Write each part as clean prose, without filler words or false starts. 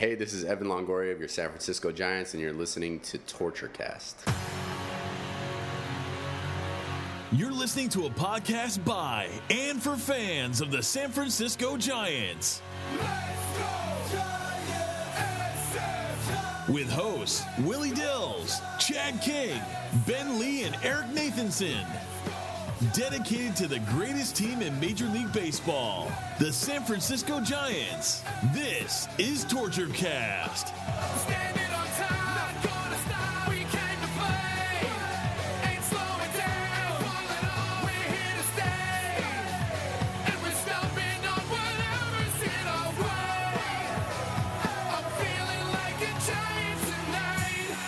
Hey, this is Evan Longoria of your San Francisco Giants, and you're listening to TortureCast. You're listening to a podcast by and for fans of the San Francisco Giants. Let's go, Giants! With hosts Willie Dills, Chad King, Ben Lee, and Eric Nathanson. Dedicated to the greatest team in Major League Baseball, the San Francisco Giants. This is TortureCast. Standing on time, not gonna stop. We came to play, ain't slowing down. Falling on, we're here to stay, and we're stomping on whatever's in our way. I'm feeling like a Giant tonight.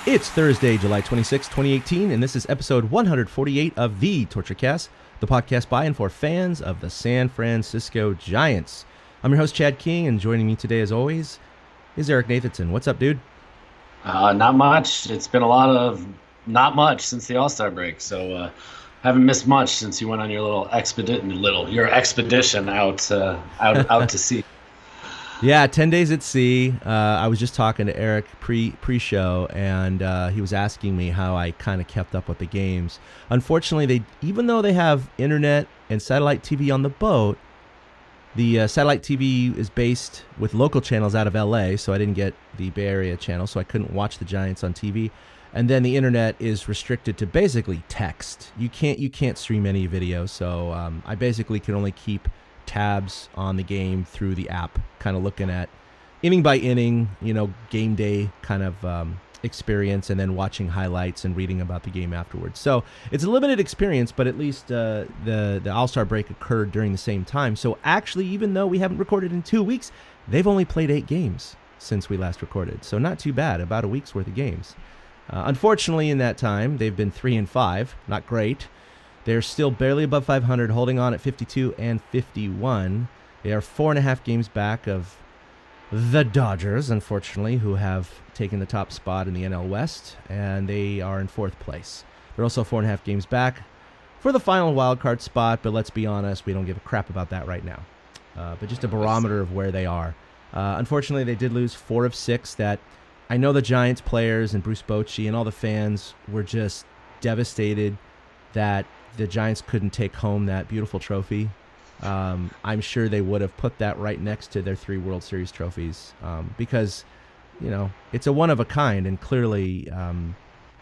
It's Thursday, July 26, 2018, and this is episode 148 of the TortureCast, the podcast by and for fans of the San Francisco Giants. I'm your host, Chad King, and joining me today, as always, is Eric Nathanson. What's up, dude? Not much. It's been a lot of not much since the All-Star break, so haven't missed much since you went on your little expedition out to sea. Yeah, 10 days at sea. I was just talking to Eric pre-show, and he was asking me how I kind of kept up with the games. Unfortunately, even though they have internet and satellite TV on the boat, the satellite TV is based with local channels out of LA, so I didn't get the Bay Area channel, so I couldn't watch the Giants on TV. And then the internet is restricted to basically text. You can't stream any video, so I basically can only keep tabs on the game through the app, kind of looking at inning by inning, game day kind of experience, and then watching highlights and reading about the game afterwards. So it's a limited experience, but at least the All-Star break occurred during the same time. So actually, even though we haven't recorded in 2 weeks, they've only played 8 games since we last recorded. So not too bad, about a week's worth of games. Unfortunately, in that time, they've been 3-5, not great. They're still barely above 500, holding on at 52 and 51. They are 4.5 games back of the Dodgers, unfortunately, who have taken the top spot in the NL West, and they are in 4th place. They're also 4.5 games back for the final wild card spot, but let's be honest, we don't give a crap about that right now. But just a barometer of where they are. Unfortunately, they did lose 4 of 6. That I know the Giants players and Bruce Bochy and all the fans were just devastated that the Giants couldn't take home that beautiful trophy. I'm sure they would have put that right next to their 3 World Series trophies because, it's a one of a kind, and clearly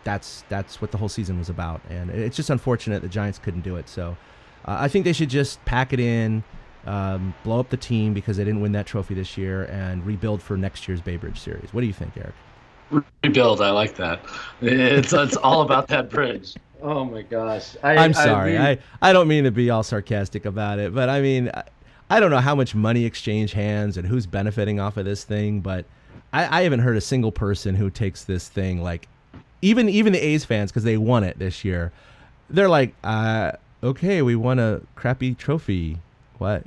that's what the whole season was about. And it's just unfortunate the Giants couldn't do it. So I think they should just pack it in, blow up the team because they didn't win that trophy this year, and rebuild for next year's Bay Bridge series. What do you think, Eric? Rebuild, I like that. It's all about that bridge. Oh my gosh! I'm sorry. I don't mean to be all sarcastic about it, but I mean, I don't know how much money exchange hands and who's benefiting off of this thing, but I haven't heard a single person who takes this thing like, even the A's fans, because they won it this year. They're like, okay, we won a crappy trophy. What?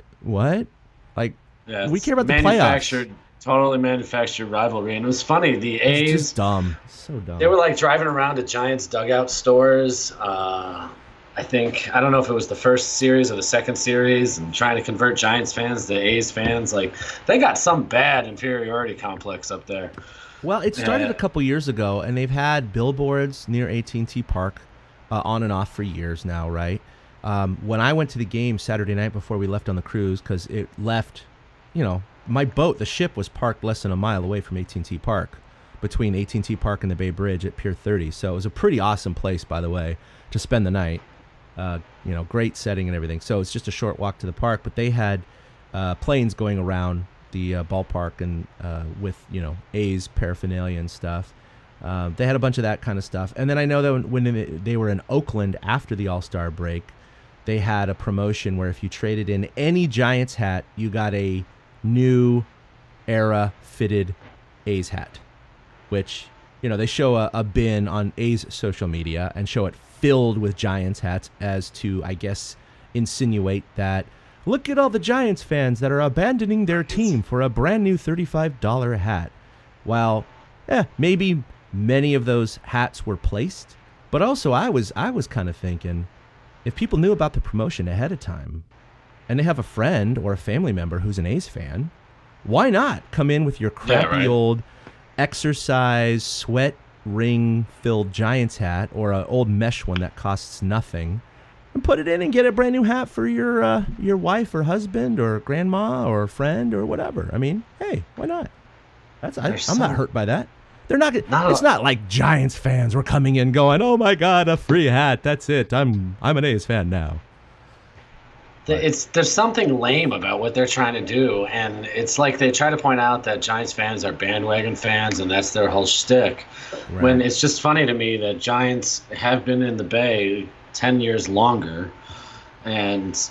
Like, yeah, we care about the playoffs. Totally manufactured rivalry. And it was funny, the A's... It's just dumb. So dumb. They were like driving around to Giants dugout stores. I don't know if it was the first series or the second series, and trying to convert Giants fans to A's fans. Like, they got some bad inferiority complex up there. Well, it started a couple years ago, and they've had billboards near AT&T Park on and off for years now, right? When I went to the game Saturday night before we left on the cruise, because it left, my boat, the ship, was parked less than a mile away from AT&T Park, between AT&T Park and the Bay Bridge at Pier 30. So it was a pretty awesome place, by the way, to spend the night. Great setting and everything. So it's just a short walk to the park. But they had planes going around the ballpark and with, A's paraphernalia and stuff. They had a bunch of that kind of stuff. And then I know that when they were in Oakland after the All-Star break, they had a promotion where if you traded in any Giants hat, you got a new era fitted A's hat, which, they show a bin on A's social media and show it filled with Giants hats as to, I guess, insinuate that, look at all the Giants fans that are abandoning their team for a brand new $35 hat. Well, maybe many of those hats were placed, but also I was kind of thinking, if people knew about the promotion ahead of time, and they have a friend or a family member who's an A's fan, why not come in with your crappy old exercise sweat ring filled Giants hat or an old mesh one that costs nothing, and put it in and get a brand new hat for your wife or husband or grandma or friend or whatever. I mean, hey, why not? I'm not hurt by that. They're not. It's not like Giants fans were coming in going, "Oh my God, a free hat. That's it. I'm an A's fan now." There's something lame about what they're trying to do, and it's like they try to point out that Giants fans are bandwagon fans, and that's their whole shtick. Right. When it's just funny to me that Giants have been in the Bay 10 years longer, and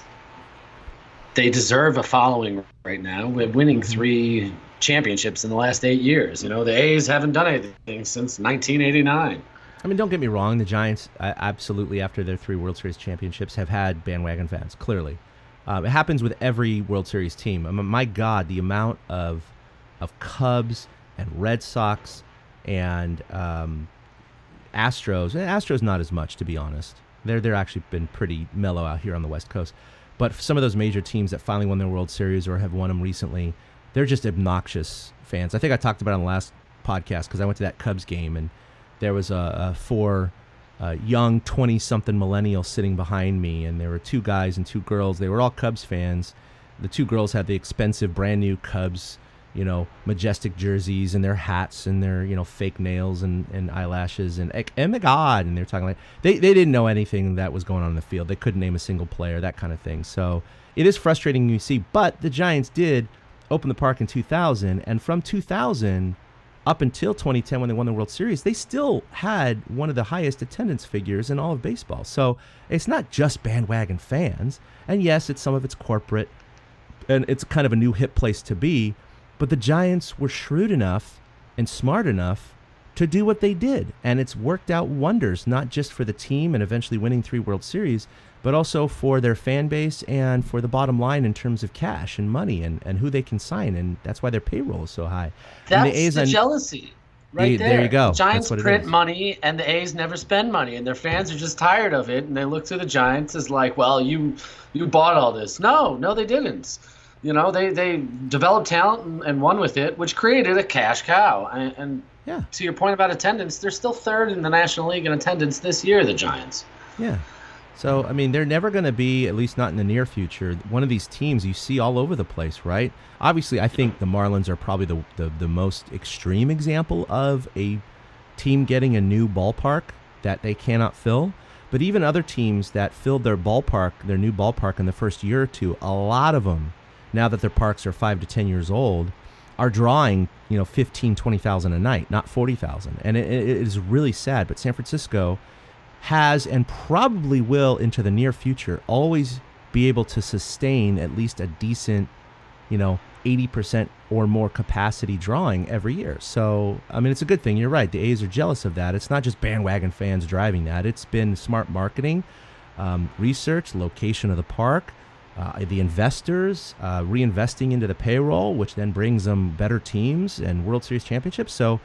they deserve a following right now. We're winning 3 championships in the last 8 years. The A's haven't done anything since 1989. I mean, don't get me wrong. The Giants, absolutely, after their 3 World Series championships, have had bandwagon fans, clearly. It happens with every World Series team. I mean, my God, the amount of Cubs and Red Sox and Astros. Astros not as much, to be honest. They're actually been pretty mellow out here on the West Coast. But for some of those major teams that finally won their World Series or have won them recently, they're just obnoxious fans. I think I talked about it on the last podcast because I went to that Cubs game, and there was 4 young 20-something millennials sitting behind me, and there were 2 guys and 2 girls. They were all Cubs fans. The 2 girls had the expensive, brand-new Cubs, majestic jerseys and their hats and their, fake nails and eyelashes and oh my God, and they're talking like they didn't know anything that was going on in the field. They couldn't name a single player, that kind of thing. So it is frustrating to see, but the Giants did open the park in 2000, and from 2000 up until 2010 when they won the World Series, they still had one of the highest attendance figures in all of baseball. So it's not just bandwagon fans. And yes, some of it's corporate, and it's kind of a new hip place to be. But the Giants were shrewd enough and smart enough to do what they did. And it's worked out wonders, not just for the team and eventually winning 3 World Series, but also for their fan base and for the bottom line in terms of cash and money and who they can sign. And that's why their payroll is so high. That's the jealousy right there. There you go. The Giants print money, and the A's never spend money, and their fans are just tired of it, and they look to the Giants as like, well, you bought all this. No, they didn't. They developed talent and won with it, which created a cash cow. And to your point about attendance, they're still 3rd in the National League in attendance this year, the Giants. Yeah. So, I mean, they're never going to be, at least not in the near future, one of these teams you see all over the place, right? Obviously, I think the Marlins are probably the most extreme example of a team getting a new ballpark that they cannot fill. But even other teams that filled their new ballpark in the first year or two, a lot of them, now that their parks are 5 to 10 years old, are drawing 15, 20,000 a night, not 40,000. And it is really sad. But San Francisco has and probably will into the near future always be able to sustain at least a decent, 80% or more capacity drawing every year. So, I mean, it's a good thing. You're right. The A's are jealous of that. It's not just bandwagon fans driving that. It's been smart marketing, research, location of the park, the investors reinvesting into the payroll, which then brings them better teams and World Series championships. So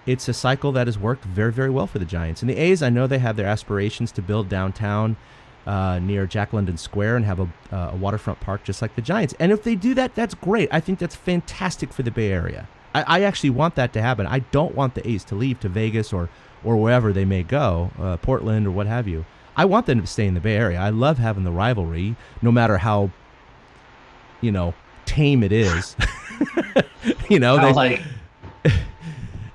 it's a cycle that has worked very, very well for the Giants. And the A's, I know they have their aspirations to build downtown near Jack London Square and have a waterfront park just like the Giants. And if they do that, that's great. I think that's fantastic for the Bay Area. I actually want that to happen. I don't want the A's to leave to Vegas or wherever they may go, Portland or what have you. I want them to stay in the Bay Area. I love having the rivalry, no matter how, tame it is.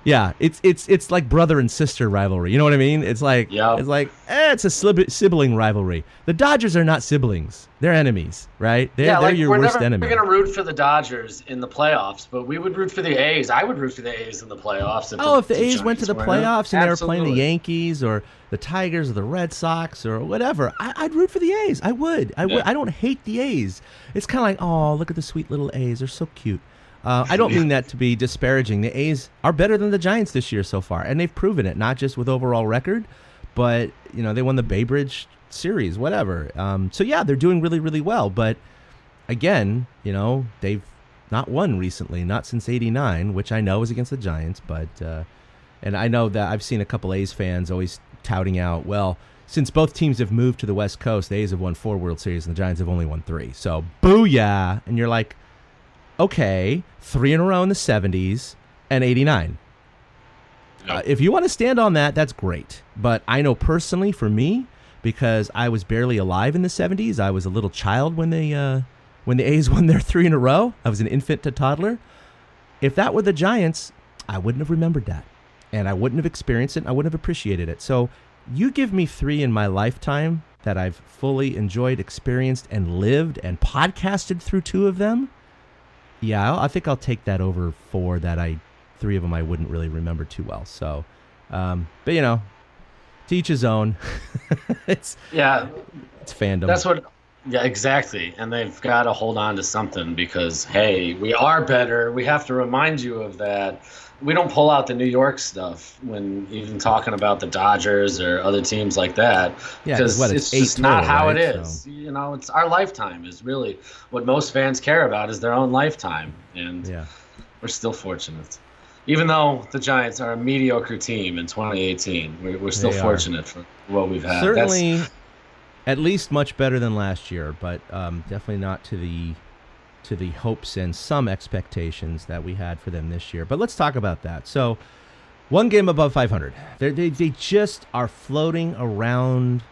Yeah, it's like brother and sister rivalry. You know what I mean? It's like it's a sibling rivalry. The Dodgers are not siblings; they're enemies, right? They're your worst enemy. We're going to root for the Dodgers in the playoffs, but we would root for the A's. I would root for the A's in the playoffs. If the A's went to the playoffs and they were playing the Yankees or the Tigers or the Red Sox or whatever, I'd root for the A's. I would. I don't hate the A's. It's kind of like, oh, look at the sweet little A's. They're so cute. I don't mean that to be disparaging. The A's are better than the Giants this year so far, and they've proven it, not just with overall record, but, they won the Bay Bridge series, whatever. So, yeah, they're doing really, really well. But, again, they've not won recently, not since '89, which I know is against the Giants. But and I know that I've seen a couple A's fans always touting out, well, since both teams have moved to the West Coast, the A's have won 4 World Series and the Giants have only won 3. So, booyah! And you're like, okay, 3 in a row in the 70s and 89. If you want to stand on that, that's great. But I know personally for me, because I was barely alive in the 70s, I was a little child when the A's won their 3 in a row. I was an infant to toddler. If that were the Giants, I wouldn't have remembered that. And I wouldn't have experienced it. And I wouldn't have appreciated it. So you give me 3 in my lifetime that I've fully enjoyed, experienced, and lived, and podcasted through 2 of them. Yeah, I think I'll take that over 4 that 3 of them I wouldn't really remember too well. So, but to each his own. It's fandom. That's what. Yeah, exactly. And they've got to hold on to something because, hey, we are better. We have to remind you of that. We don't pull out the New York stuff when even talking about the Dodgers or other teams like that. Yeah, because it's just not how it is. So. It's our lifetime is really what most fans care about is their own lifetime. And we're still fortunate. Even though the Giants are a mediocre team in 2018, we're still fortunate for what we've had. Certainly, at least much better than last year, but definitely not to the hopes and some expectations that we had for them this year. But let's talk about that. So, 1 game above 500. They just are floating around.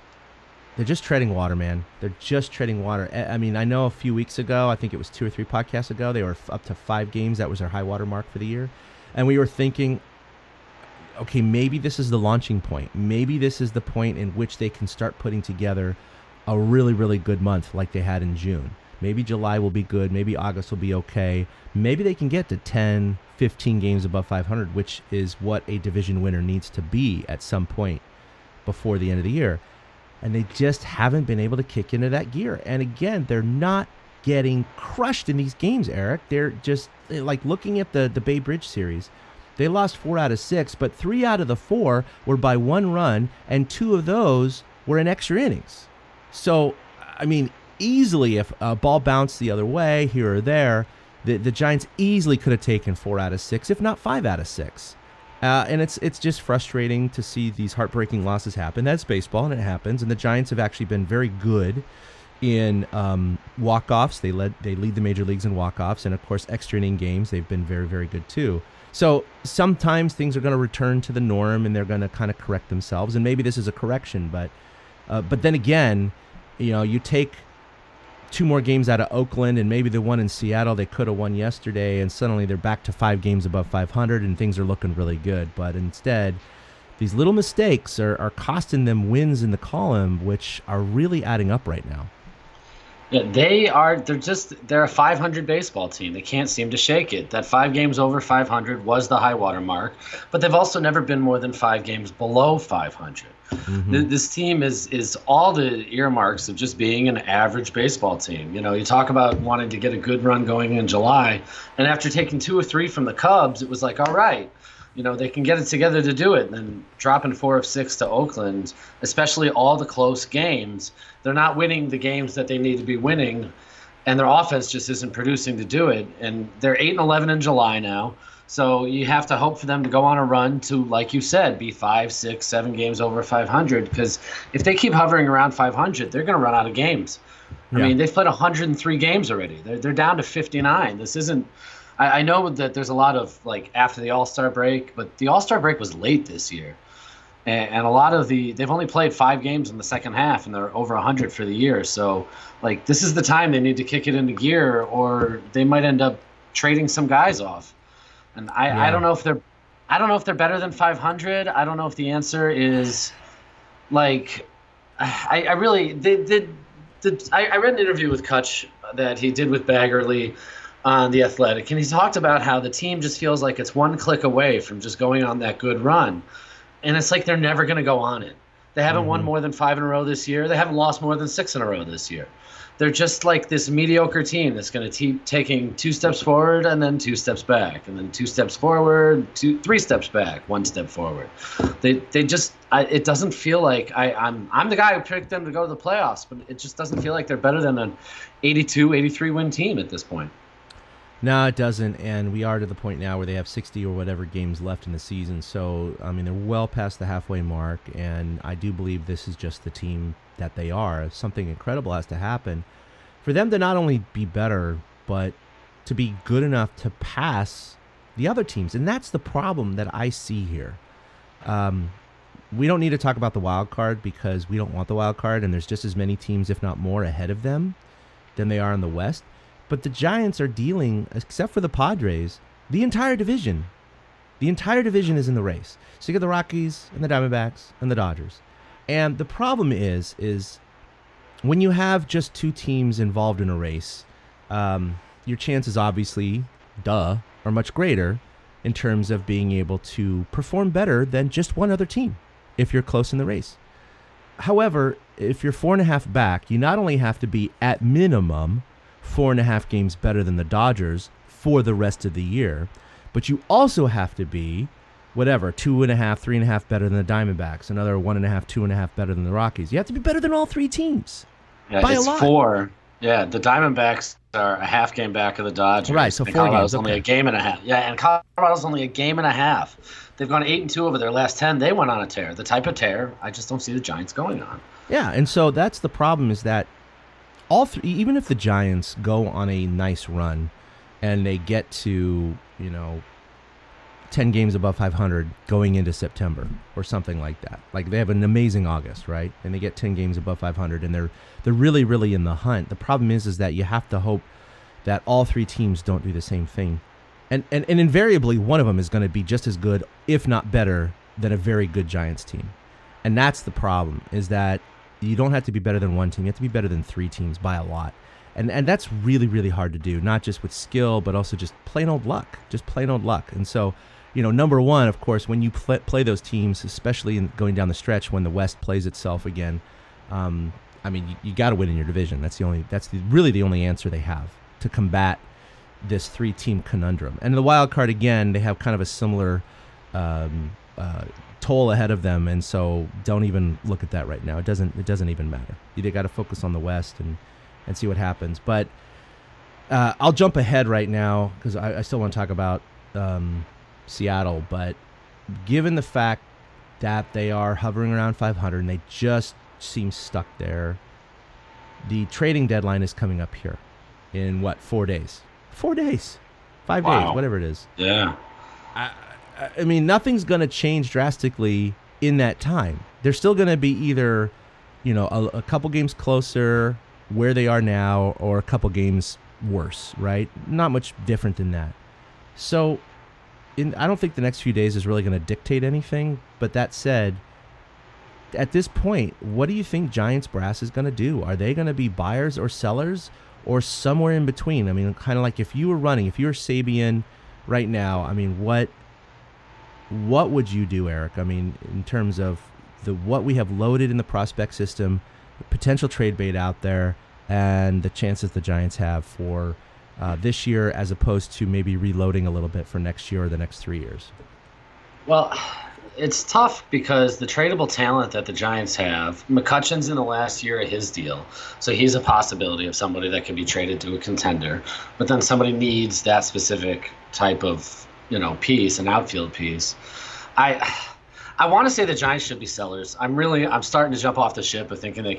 They're just treading water, man. They're just treading water. I mean, I know a few weeks ago, I think it was 2 or 3 podcasts ago, they were up to 5 games. That was their high water mark for the year. And we were thinking, okay, maybe this is the launching point. Maybe this is the point in which they can start putting together a really, really good month like they had in June. Maybe July will be good. Maybe August will be okay. Maybe they can get to 10, 15 games above 500, which is what a division winner needs to be at some point before the end of the year. And they just haven't been able to kick into that gear. And again, they're not getting crushed in these games, Eric. They're just like looking at the Bay Bridge series. They lost 4 out of 6, but 3 out of the 4 were by 1 run, and 2 of those were in extra innings. So, I mean, easily if a ball bounced the other way here or there, the Giants easily could have taken 4 out of 6, if not 5 out of 6. And it's just frustrating to see these heartbreaking losses happen. That's baseball, and it happens. And the Giants have actually been very good in walk-offs. They lead the major leagues in walk-offs, and of course extra inning games. They've been very, very good too. So sometimes things are going to return to the norm, and they're going to kind of correct themselves. And maybe this is a correction, but then again, you take 2 more games out of Oakland, and maybe the one in Seattle they could have won yesterday, and suddenly they're back to 5 games above 500, and things are looking really good. But instead, these little mistakes are costing them wins in the column, which are really adding up right now. Yeah, they're a 500 baseball team. They can't seem to shake it. That 5 games over 500 was the high water mark, but they've also never been more than 5 games below 500. Mm-hmm. This team is all the earmarks of just being an average baseball team. You talk about wanting to get a good run going in July, and after taking 2 or 3 from the Cubs, it was like, all right, they can get it together to do it. And then dropping 4 of 6 to Oakland, especially all the close games, they're not winning the games that they need to be winning, and their offense just isn't producing to do it. And they're 8-11 in July now, so you have to hope for them to go on a run to, like you said, be 5, 6, 7 games over 500. Because if they keep hovering around 500, they're going to run out of games. Yeah. I mean, they've played 103 games already. They're down to 59. This isn't. I know that there's a lot of after the All-Star break, but the All-Star break was late this year. And a lot of they've only played 5 games in the second half, and they're over 100 for the year. So, this is the time they need to kick it into gear, or they might end up trading some guys off. And I don't know if they're better than 500. I don't know if the answer is I read an interview with Cutch that he did with Baggerly on The Athletic, and he talked about how the team just feels like it's 1 click away from just going on that good run. And it's like they're never going to go on it. They haven't won more than 5 in a row this year. They haven't lost more than 6 in a row this year. They're just like this mediocre team that's going to keep taking 2 steps forward and then 2 steps back, and then 2 steps forward, 3 steps back, 1 step forward. It doesn't feel like I'm the guy who picked them to go to the playoffs, but it just doesn't feel like they're better than an 82, 83 win team at this point. No, it doesn't, and we are to the point now where they have 60 or whatever games left in the season. So, I mean, they're well past the halfway mark, and I do believe this is just the team that they are. Something incredible has to happen for them to not only be better, but to be good enough to pass the other teams. And that's the problem that I see here. We don't need to talk about the wild card because we don't want the wild card, and there's just as many teams, if not more, ahead of them than they are in the West. But the Giants are dealing, except for the Padres, the entire division. The entire division is in the race. So you get the Rockies and the Diamondbacks and the Dodgers. And the problem is when you have just two teams involved in a race, your chances obviously, are much greater in terms of being able to perform better than just one other team if you're close in the race. However, if you're 4.5 back, you not only have to be at minimum 4.5 games better than the Dodgers for the rest of the year, but you also have to be 2.5, 3.5 better than the Diamondbacks, another 1.5, 2.5 better than the Rockies. You have to be better than all three teams by a lot. 4. Yeah, the Diamondbacks are a half game back of the Dodgers. Right, so 4 Colorado's games. Only a game and a half. Yeah, and Colorado's only a game and a half. They've gone 8-2 over their last 10. They went on a tear. The type of tear I just don't see the Giants going on. Yeah, and so that's the problem, is that all three, even if the Giants go on a nice run and they get to, 10 games above 500 going into September or something like that. Like, they have an amazing August, right? And they get 10 games above 500 and they're really, really in the hunt. The problem is that you have to hope that all three teams don't do the same thing. And invariably, one of them is going to be just as good, if not better, than a very good Giants team. And that's the problem, is that you don't have to be better than one team. You have to be better than three teams by a lot. And that's really, really hard to do, not just with skill, but also just plain old luck. And so, number one, of course, when you play those teams, especially going down the stretch when the West plays itself again, you got to win in your division. That's really the only answer they have to combat this three-team conundrum. And the wild card, again, they have kind of a similar toll ahead of them, and so don't even look at that right now. It doesn't even matter. You got to focus on the West and see what happens. But I'll jump ahead right now because I still want to talk about Seattle. But given the fact that they are hovering around 500 and they just seem stuck there, the trading deadline is coming up here in 4 days? 4 days, 5 Wow. days, whatever it is. Yeah. I mean, nothing's going to change drastically in that time. They're still going to be either, a couple games closer where they are now or a couple games worse, right? Not much different than that. So I don't think the next few days is really going to dictate anything. But that said, at this point, what do you think Giants brass is going to do? Are they going to be buyers or sellers or somewhere in between? I mean, kind of like if you were Sabian right now, I mean, what would you do, Eric? I mean, in terms of what we have loaded in the prospect system, the potential trade bait out there, and the chances the Giants have for this year as opposed to maybe reloading a little bit for next year or the next 3 years? Well, it's tough because the tradable talent that the Giants have, McCutcheon's in the last year of his deal, so he's a possibility of somebody that can be traded to a contender. But then somebody needs that specific type of, piece, an outfield piece. I want to say the Giants should be sellers. I'm starting to jump off the ship of thinking they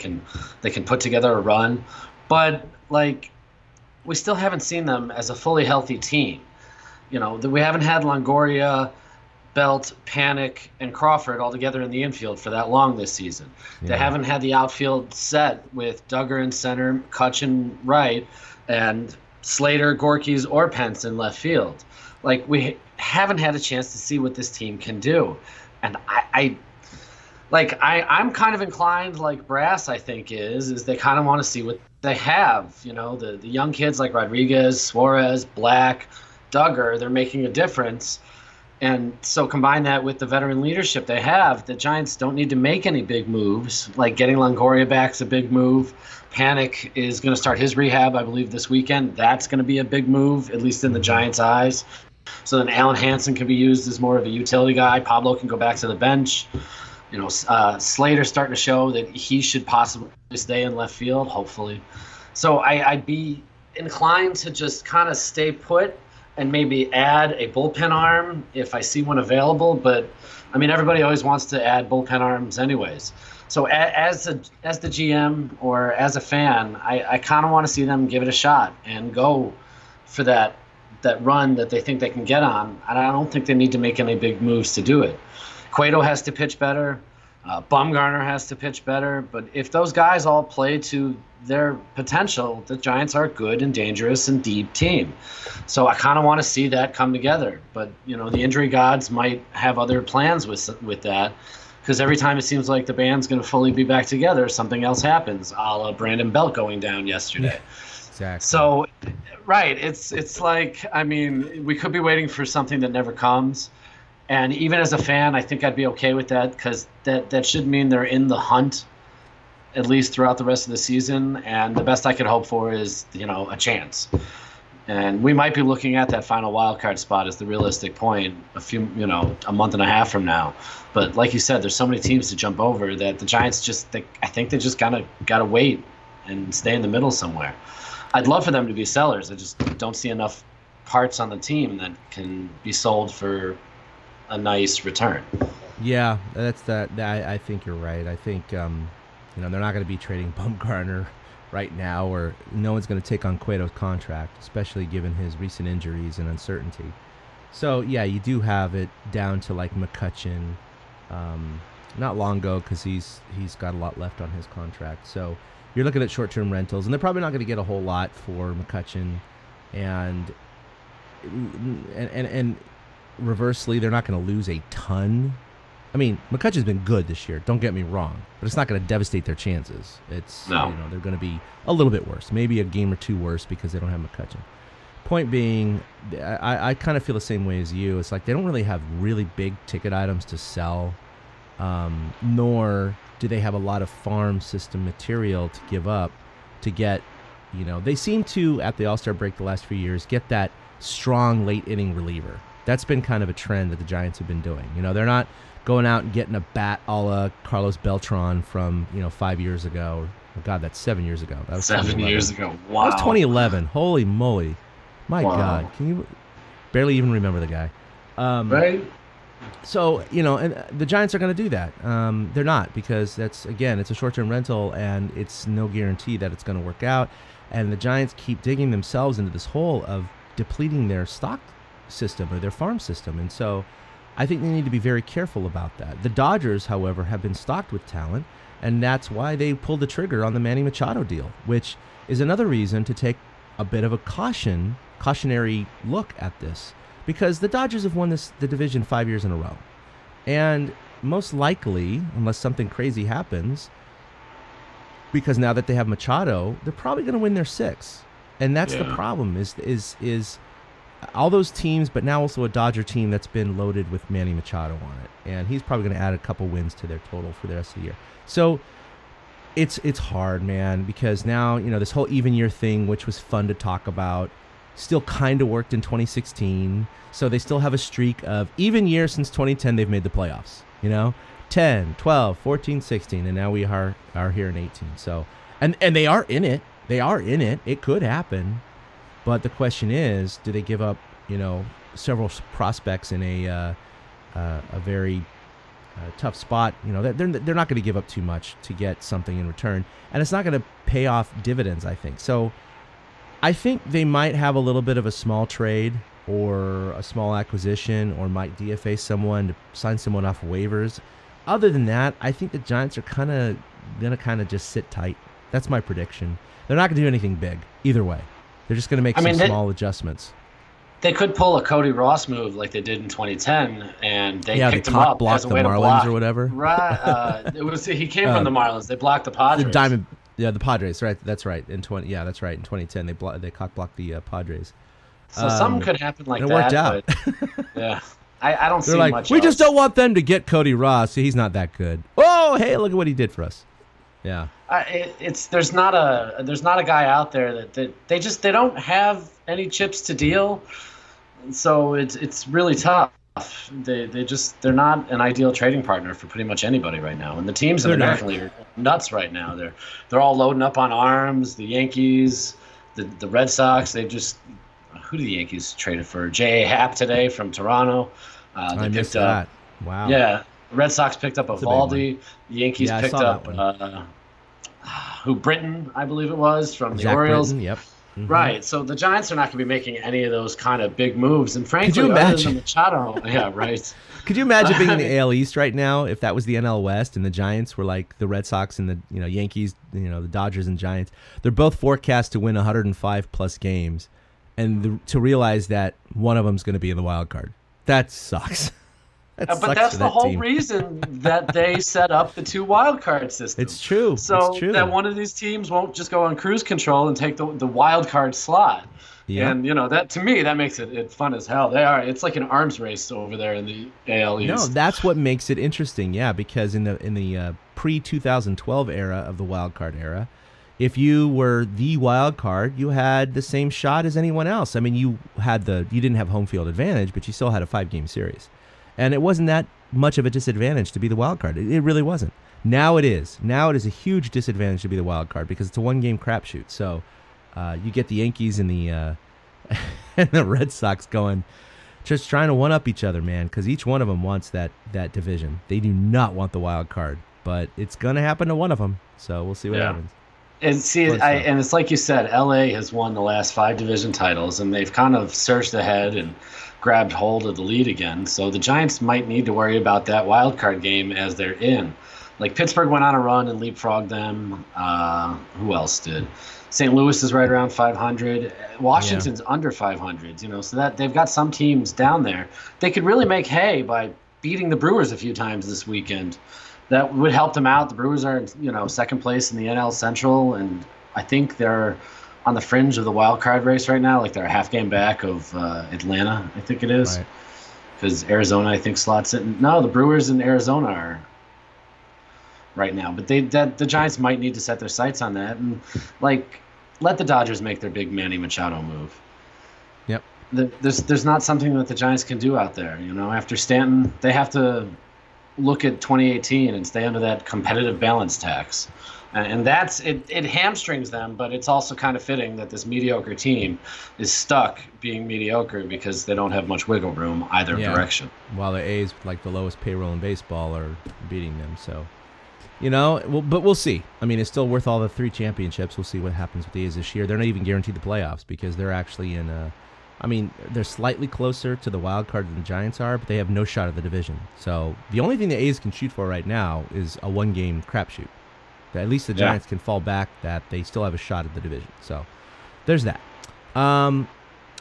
can put together a run, but we still haven't seen them as a fully healthy team. We haven't had Longoria, Belt, Panic, and Crawford all together in the infield for that long this season. Yeah. They haven't had the outfield set with Duggar in center, Cutch in right, and Slater, Gorkys, or Pence in left field. We haven't had a chance to see what this team can do. And I'm kind of inclined, like Brass, I think, is they kind of want to see what they have. The young kids like Rodriguez, Suarez, Black, Duggar, they're making a difference. And so combine that with the veteran leadership they have, the Giants don't need to make any big moves. Like getting Longoria back's a big move. Panic is going to start his rehab, I believe, this weekend. That's going to be a big move, at least in the Giants' eyes. So then Alan Hansen can be used as more of a utility guy. Pablo can go back to the bench. Slater's starting to show that he should possibly stay in left field, hopefully. So I'd be inclined to just kind of stay put and maybe add a bullpen arm if I see one available. But, everybody always wants to add bullpen arms anyways. So as the GM or as a fan, I kind of want to see them give it a shot and go for that run that they think they can get on. And I don't think they need to make any big moves to do it. Cueto has to pitch better. Bumgarner has to pitch better. But if those guys all play to their potential, the Giants are a good and dangerous and deep team. So I kind of want to see that come together. But, the injury gods might have other plans with that, because every time it seems like the band's going to fully be back together, something else happens, a la Brandon Belt going down yesterday. Exactly. So, right, it's like, we could be waiting for something that never comes. And even as a fan, I think I'd be okay with that, because that should mean they're in the hunt at least throughout the rest of the season. And the best I could hope for is, a chance. And we might be looking at that final wild card spot as the realistic point a month and a half from now. But like you said, there's so many teams to jump over that the Giants I think they just gotta wait and stay in the middle somewhere. I'd love for them to be sellers. I just don't see enough parts on the team that can be sold for a nice return. Yeah, that's that. I think you're right. I think they're not going to be trading Bumgarner right now, or no one's going to take on Cueto's contract, especially given his recent injuries and uncertainty. So yeah, you do have it down to like McCutchen, not Longo, because he's got a lot left on his contract. So you're looking at short-term rentals, and they're probably not going to get a whole lot for McCutchen, and reversely, they're not going to lose a ton. McCutchen's been good this year, don't get me wrong, but it's not going to devastate their chances. They're going to be a little bit worse, maybe a game or two worse, because they don't have McCutchen. Point being, I kind of feel the same way as you. It's like they don't really have really big ticket items to sell, nor do they have a lot of farm system material to give up to get, they seem to, at the All-Star break the last few years, get that strong late inning reliever. That's been kind of a trend that the Giants have been doing. They're not going out and getting a bat a la Carlos Beltran from, 5 years ago. Oh, God, that's 7 years ago. That was 7 years ago. Wow. That was 2011. Holy moly. My God. Can you barely even remember the guy? Right. So, and the Giants are going to do that. They're not, because it's a short-term rental, and it's no guarantee that it's going to work out. And the Giants keep digging themselves into this hole of depleting their stock system or their farm system. And so I think they need to be very careful about that. The Dodgers, however, have been stocked with talent, and that's why they pulled the trigger on the Manny Machado deal, which is another reason to take a bit of a cautionary look at this, because the Dodgers have won the division 5 years in a row. And most likely, unless something crazy happens, because now that they have Machado, they're probably going to win their sixth. And that's the problem, is all those teams, but now also a Dodger team that's been loaded with Manny Machado on it. And he's probably going to add a couple wins to their total for the rest of the year. So it's hard, man, because now, this whole even year thing, which was fun to talk about, still kind of worked in 2016. So they still have a streak of even year since 2010 they've made the playoffs, 10, 12, 14, 16, and now we are here in 18. So and they are in it. They are in it. It could happen. But the question is, do they give up, several prospects in a very tough spot? They're not going to give up too much to get something in return, and it's not going to pay off dividends, I think. So I think they might have a little bit of a small trade or a small acquisition, or might DFA someone to sign someone off waivers. Other than that, I think the Giants are going to just sit tight. That's my prediction. They're not going to do anything big either way. They're just going to make some small adjustants. They could pull a Cody Ross move like they did in 2010. And they picked him up blocked as a the way to Marlins block. Or whatever. Right. He came from the Marlins. They blocked the Padres. The Padres. Right. That's right. In 2010, they cock blocked the Padres. So something could happen like that. It worked out. But, yeah. I don't see much. We just don't want them to get Cody Ross. He's not that good. Oh, hey, look at what he did for us. Yeah. There's not a guy out there that they don't have any chips to deal, so it's really tough. They're not an ideal trading partner for pretty much anybody right now, and the teams in the American League are nuts right now. They're all loading up on arms. The Yankees, the Red Sox. Who do the Yankees traded for? J.A. Happ today from Toronto. I missed that. Wow. Yeah, the Red Sox picked up Evaldi. The Yankees picked up Britton, I believe it was, from the Zach Orioles. Britton, yep. Right. So the Giants are not going to be making any of those kind of big moves. And frankly, Could you imagine? other than Machado, yeah, right. Could you imagine being in the AL East right now if that was the NL West and the Giants were like the Red Sox and the Yankees, the Dodgers and Giants? They're both forecast to win 105 plus games, and to realize that one of them's going to be in the wild card. That sucks. But that's the whole reason that they set up the 2 wild card system. It's true. So it's true. that one of these teams won't just go on cruise control and take the wild card slot. Yeah. And that to me that makes it fun as hell. It's like an arms race over there in the AL East. No, that's what makes it interesting. Yeah, because in the pre-2012 era of the wild card era, if you were the wild card, you had the same shot as anyone else. I mean, you didn't have home field advantage, but you still had a 5-game series. And it wasn't that much of a disadvantage to be the wild card. It really wasn't. Now it is. Now it is a huge disadvantage to be the wild card because it's a 1-game crapshoot. So you get the Yankees and the and the Red Sox going, just trying to one-up each other, man, because each one of them wants that division. They do not want the wild card, but it's going to happen to one of them. So we'll see what happens. And and it's like you said, LA has won the last 5 division titles, and they've kind of surged ahead and grabbed hold of the lead again. So the Giants might need to worry about that wild card game as they're in. Like Pittsburgh went on a run and leapfrogged them. Who else did? St. Louis is right around 500. Washington's under 500. So that they've got some teams down there. They could really make hay by beating the Brewers a few times this weekend. That would help them out. The Brewers are, second place in the NL Central, and I think they're on the fringe of the wild card race right now. Like they're a half game back of Atlanta, I think it is, because Arizona, I think, slots it. No, the Brewers and Arizona are right now, but the Giants might need to set their sights on that and let the Dodgers make their big Manny Machado move. Yep. There's not something that the Giants can do out there. After Stanton, they have to look at 2018 and stay under that competitive balance tax. And that's it hamstrings them, but it's also kind of fitting that this mediocre team is stuck being mediocre because they don't have much wiggle room either direction. While the A's, like the lowest payroll in baseball, are beating them. So, but we'll see. I mean, it's still worth all the 3 championships. We'll see what happens with the A's this year. They're not even guaranteed the playoffs because they're actually they're slightly closer to the wild card than the Giants are, but they have no shot at the division. So the only thing the A's can shoot for right now is a 1-game crapshoot. At least the Giants can fall back that they still have a shot at the division. So there's that.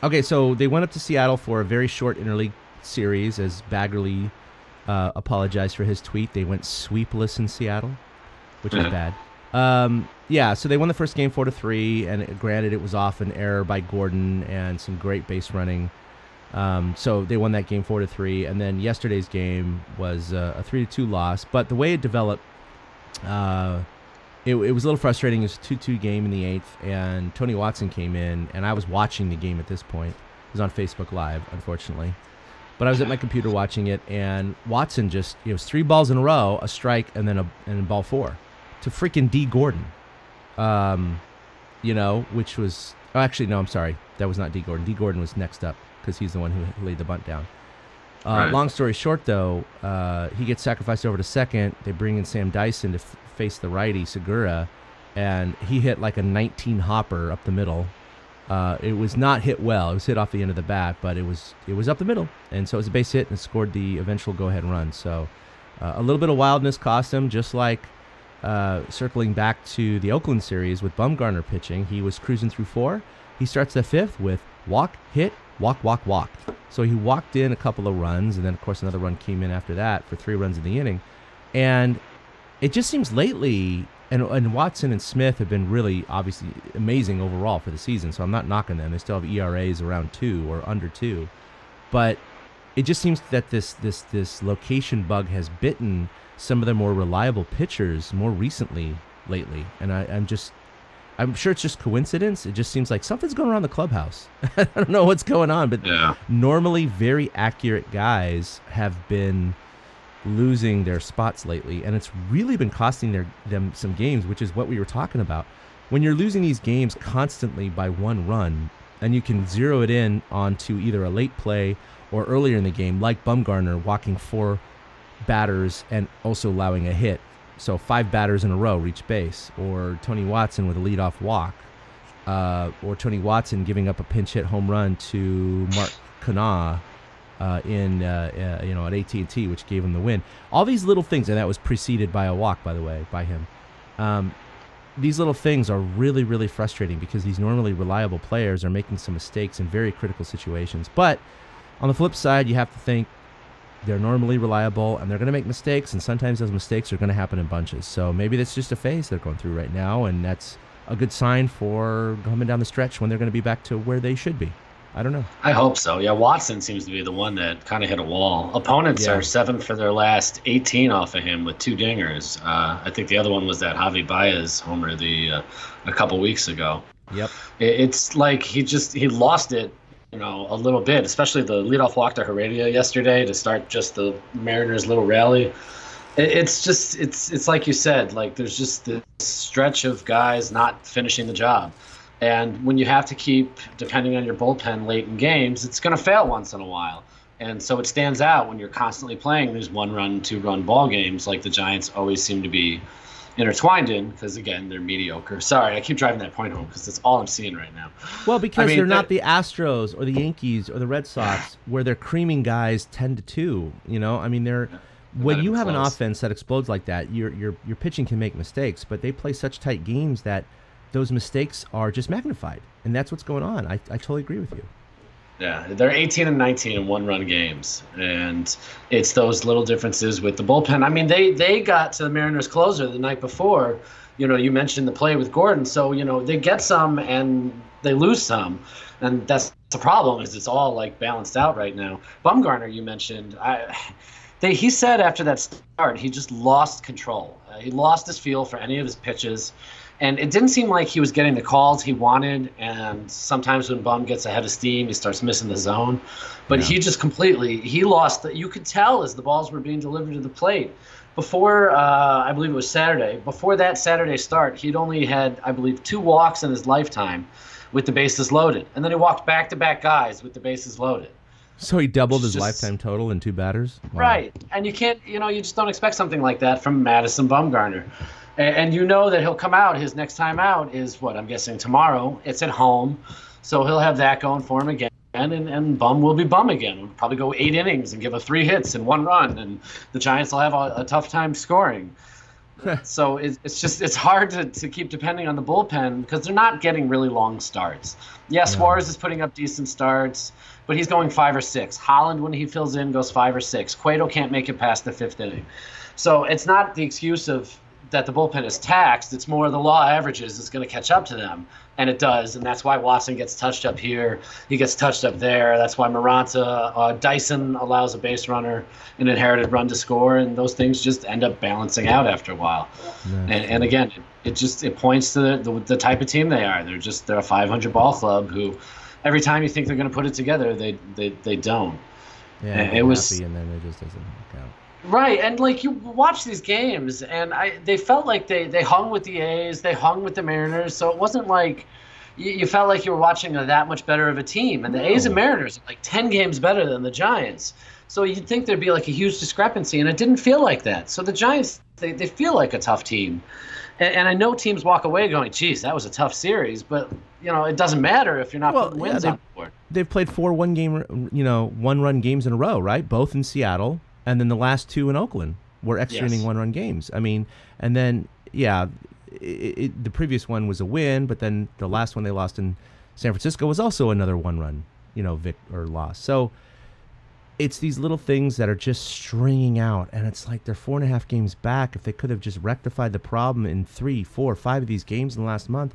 Okay, so they went up to Seattle for a very short interleague series as Baggerly apologized for his tweet. They went sweepless in Seattle, which is bad. So they won the first game 4-3, and granted it was off an error by Gordon and some great base running. So they won that game 4-3, and then yesterday's game was a 3-2 loss. But the way it developed, it was a little frustrating. It was a 2-2 game in the 8th, and Tony Watson came in, and I was watching the game at this point. It was on Facebook Live, unfortunately. But I was at my computer watching it, and Watson it was 3 balls in a row, a strike, and then ball 4 to freaking D. Gordon. Which was... Oh, actually, no, I'm sorry. That was not D. Gordon. D. Gordon was next up because he's the one who laid the bunt down. Long story short, though, he gets sacrificed over to second. They bring in Sam Dyson to face the righty, Segura, and he hit like a 19-hopper up the middle. It was not hit well. It was hit off the end of the bat, but it was up the middle. And so it was a base hit and scored the eventual go-ahead run. So a little bit of wildness cost him, just like circling back to the Oakland series with Bumgarner pitching. He was cruising through 4. He starts the 5th with walk, hit, walk, walk, walk. So he walked in a couple of runs, and then, of course, another run came in after that for 3 runs in the inning. And it just seems lately, and Watson and Smith have been really, obviously, amazing overall for the season, so I'm not knocking them. They still have ERAs around 2 or under 2. But it just seems that this location bug has bitten some of the more reliable pitchers more recently lately. And I'm sure it's just coincidence. It just seems like something's going on in the clubhouse. I don't know what's going on, but normally very accurate guys have been losing their spots lately, and it's really been costing them some games, which is what we were talking about. When you're losing these games constantly by 1 run, and you can zero it in onto either a late play or earlier in the game, like Bumgarner walking 4 batters and also allowing a hit. So 5 batters in a row reach base, or Tony Watson with a leadoff walk. or Tony Watson giving up a pinch hit home run to Mark Canha at AT&T, which gave him the win. All these little things, and that was preceded by a walk, by the way, by him. These little things are really, really frustrating because these normally reliable players are making some mistakes in very critical situations. But on the flip side, you have to think they're normally reliable and they're going to make mistakes, and sometimes those mistakes are going to happen in bunches. So maybe that's just a phase they're going through right now, and that's a good sign for coming down the stretch when they're going to be back to where they should be. I don't know. I hope so. Yeah, Watson seems to be the one that kind of hit a wall. Opponents are 7 for their last 18 off of him with 2 dingers. I think the other one was that Javi Baez homer a couple weeks ago. Yep. It's like he lost it, a little bit, especially the leadoff walk to Heredia yesterday to start just the Mariners' little rally. It's like you said, like there's just this stretch of guys not finishing the job. And when you have to keep depending on your bullpen late in games, it's going to fail once in a while. And so it stands out when you're constantly playing these 1-run, 2-run ball games like the Giants always seem to be intertwined in because, again, they're mediocre. Sorry, I keep driving that point home because that's all I'm seeing right now. Well, because they're not the Astros or the Yankees or the Red Sox where they're creaming guys 10-2. When you have an offense that explodes like that, your pitching can make mistakes, but they play such tight games that those mistakes are just magnified, and that's what's going on. I totally agree with you. Yeah, they're 18 and 19 in 1-run games, and it's those little differences with the bullpen. I mean, they got to the Mariners closer the night before. You mentioned the play with Gordon, so they get some and they lose some, and that's the problem. Is it's all like balanced out right now. Bumgarner, you mentioned, he said after that start he just lost control. He lost his feel for any of his pitches. And it didn't seem like he was getting the calls he wanted, and sometimes when Bum gets ahead of steam, he starts missing the zone. But he just he lost you could tell as the balls were being delivered to the plate. Before, I believe it was Saturday, before that Saturday start, he'd only had, I believe, 2 walks in his lifetime with the bases loaded. And then he walked back-to-back guys with the bases loaded. So he doubled his lifetime total in 2 batters? Wow. Right. And you can't, you just don't expect something like that from Madison Bumgarner. And that he'll come out, his next time out is what, I'm guessing tomorrow. It's at home. So he'll have that going for him again. And Bum will be Bum again. We'll probably go 8 innings and give up 3 hits and 1 run. And the Giants will have a tough time scoring. So it's hard to keep depending on the bullpen because they're not getting really long starts. Yeah, Suarez is putting up decent starts, but he's going 5 or 6. Holland, when he fills in, goes 5 or 6. Cueto can't make it past the 5th inning. So it's not the excuse of that the bullpen is taxed. It's more the law averages is going to catch up to them, and it does, and that's why Watson gets touched up here. He gets touched up there. That's why Maranta, Dyson allows a base runner an inherited run to score, and those things just end up balancing out after a while. And again, it points to the type of team they are. They're a 500 ball club who every time you think they're going to put it together, they don't. Yeah, and it was happy, and then it just doesn't work out. Right, and you watch these games, and they felt like they hung with the A's, they hung with the Mariners, so it wasn't like you felt like you were watching that much better of a team. And the A's and Mariners are 10 games better than the Giants. So you'd think there'd be a huge discrepancy, and it didn't feel like that. So the Giants, they feel like a tough team. And I know teams walk away going, geez, that was a tough series, but it doesn't matter if you're not putting wins on board. They've played 4 1-run games in a row, right? Both in Seattle. And then the last 2 in Oakland were extra inning 1-run games. I mean, and then, the previous one was a win, but then the last one they lost in San Francisco was also another 1-run, or loss. So it's these little things that are just stringing out, and it's like they're 4.5 games back. If they could have just rectified the problem in 3, 4, 5 of these games in the last month,